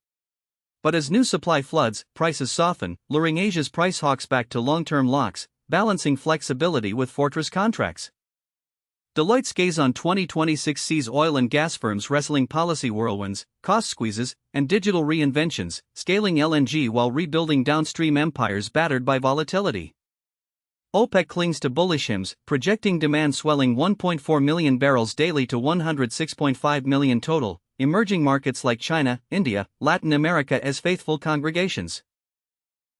But as new supply floods, prices soften, luring Asia's price hawks back to long-term locks, balancing flexibility with fortress contracts. Deloitte's gaze on 2026 sees oil and gas firms wrestling policy whirlwinds, cost squeezes, and digital reinventions, scaling LNG while rebuilding downstream empires battered by volatility. OPEC clings to bullish hymns, projecting demand swelling 1.4 million barrels daily to 106.5 million total, emerging markets like China, India, Latin America as faithful congregations.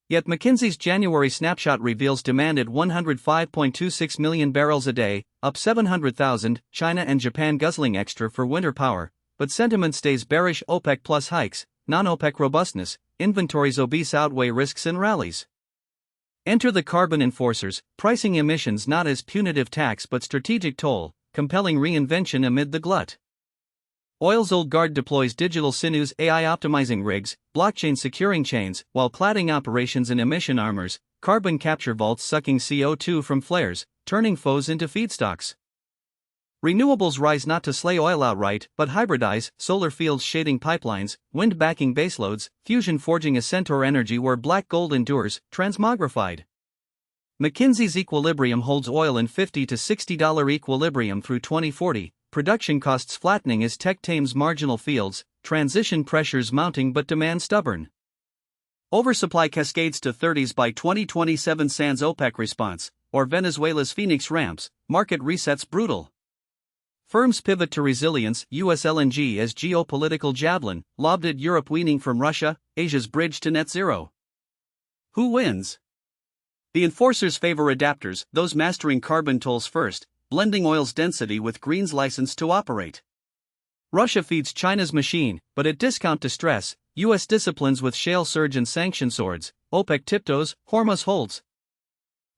Yet McKinsey's January snapshot reveals demand at 105.26 million barrels a day, up 700,000, China and Japan guzzling extra for winter power, but sentiment stays bearish. OPEC plus hikes, non-OPEC robustness, inventories obese outweigh risks and rallies. Enter the carbon enforcers, pricing emissions not as punitive tax but strategic toll, compelling reinvention amid the glut. Oil's old guard deploys digital sinews, AI optimizing rigs, blockchain securing chains, while cladding operations in emission armors, carbon capture vaults sucking CO2 from flares, turning foes into feedstocks. Renewables rise not to slay oil outright, but hybridize, solar fields shading pipelines, wind backing baseloads, fusion forging a centaur energy where black gold endures, transmogrified. McKinsey's equilibrium holds oil in $50 to $60 equilibrium through 2040, production costs flattening as tech tames marginal fields, transition pressures mounting but demand stubborn. Oversupply cascades to 30s by 2027 sans OPEC response, or Venezuela's Phoenix ramps, market resets brutal. Firms pivot to resilience, US LNG as geopolitical javelin, lobbed at Europe weaning from Russia, Asia's bridge to net zero. Who wins? The enforcers favor adapters, those mastering carbon tolls first, blending oil's density with green's license to operate. Russia feeds China's machine, but at discount to stress, US disciplines with shale surge and sanction swords, OPEC tiptoes, Hormuz holds.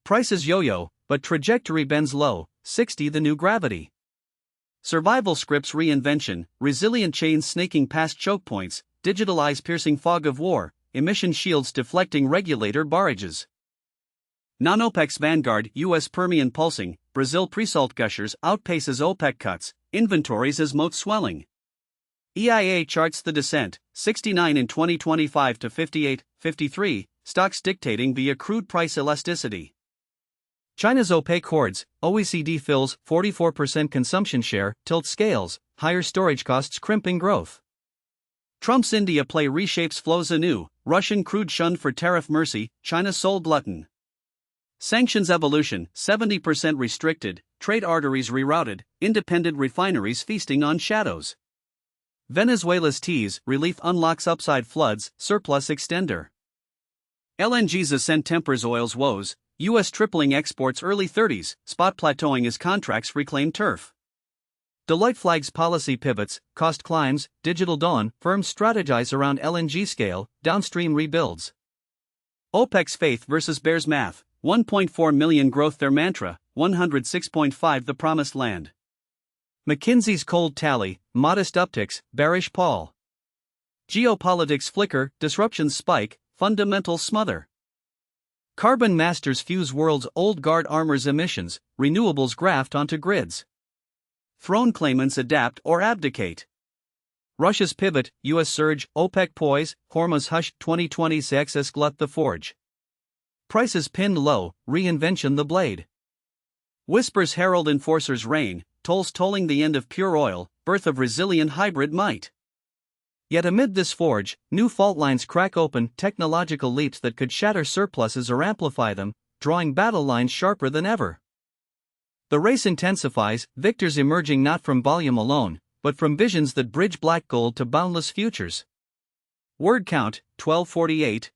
Prices yo-yo, but trajectory bends low, 60 the new gravity. Survival scripts reinvention, resilient chains snaking past choke points, digital eyes piercing fog of war, emission shields deflecting regulator barrages. Non-OPEC's vanguard, US Permian pulsing, Brazil pre-salt gushers outpaces OPEC cuts, inventories as moat swelling. EIA charts the descent, 69 in 2025 to 58, 53, stocks dictating via crude price elasticity. China's opaque hordes, OECD fills, 44% consumption share, tilt scales, higher storage costs crimping growth. Trump's India play reshapes flows anew, Russian crude shunned for tariff mercy, China sole glutton. Sanctions evolution, 70% restricted, trade arteries rerouted, independent refineries feasting on shadows. Venezuela's tease, relief unlocks upside floods, surplus extender. LNG's ascent tempers oil's woes, US tripling exports early 30s, spot plateauing as contracts reclaim turf. Deloitte flags policy pivots, cost climbs, digital dawn, firms strategize around LNG scale, downstream rebuilds. OPEC's faith versus bears math, 1.4 million growth their mantra, 106.5 the promised land. McKinsey's cold tally, modest upticks, bearish Paul. Geopolitics flicker, disruptions spike, fundamentals smother. Carbon masters fuse world's old guard armor's emissions, renewables graft onto grids. Throne claimants adapt or abdicate. Russia's pivot, US surge, OPEC poise, Hormuz hush, 2026 as Glut the forge. Prices pinned low, reinvention the blade. Whispers herald enforcers reign, tolls tolling the end of pure oil, birth of resilient hybrid might. Yet amid this forge, new fault lines crack open, technological leaps that could shatter surpluses or amplify them, drawing battle lines sharper than ever. The race intensifies, victors emerging not from volume alone, but from visions that bridge black gold to boundless futures. Word count, 1248,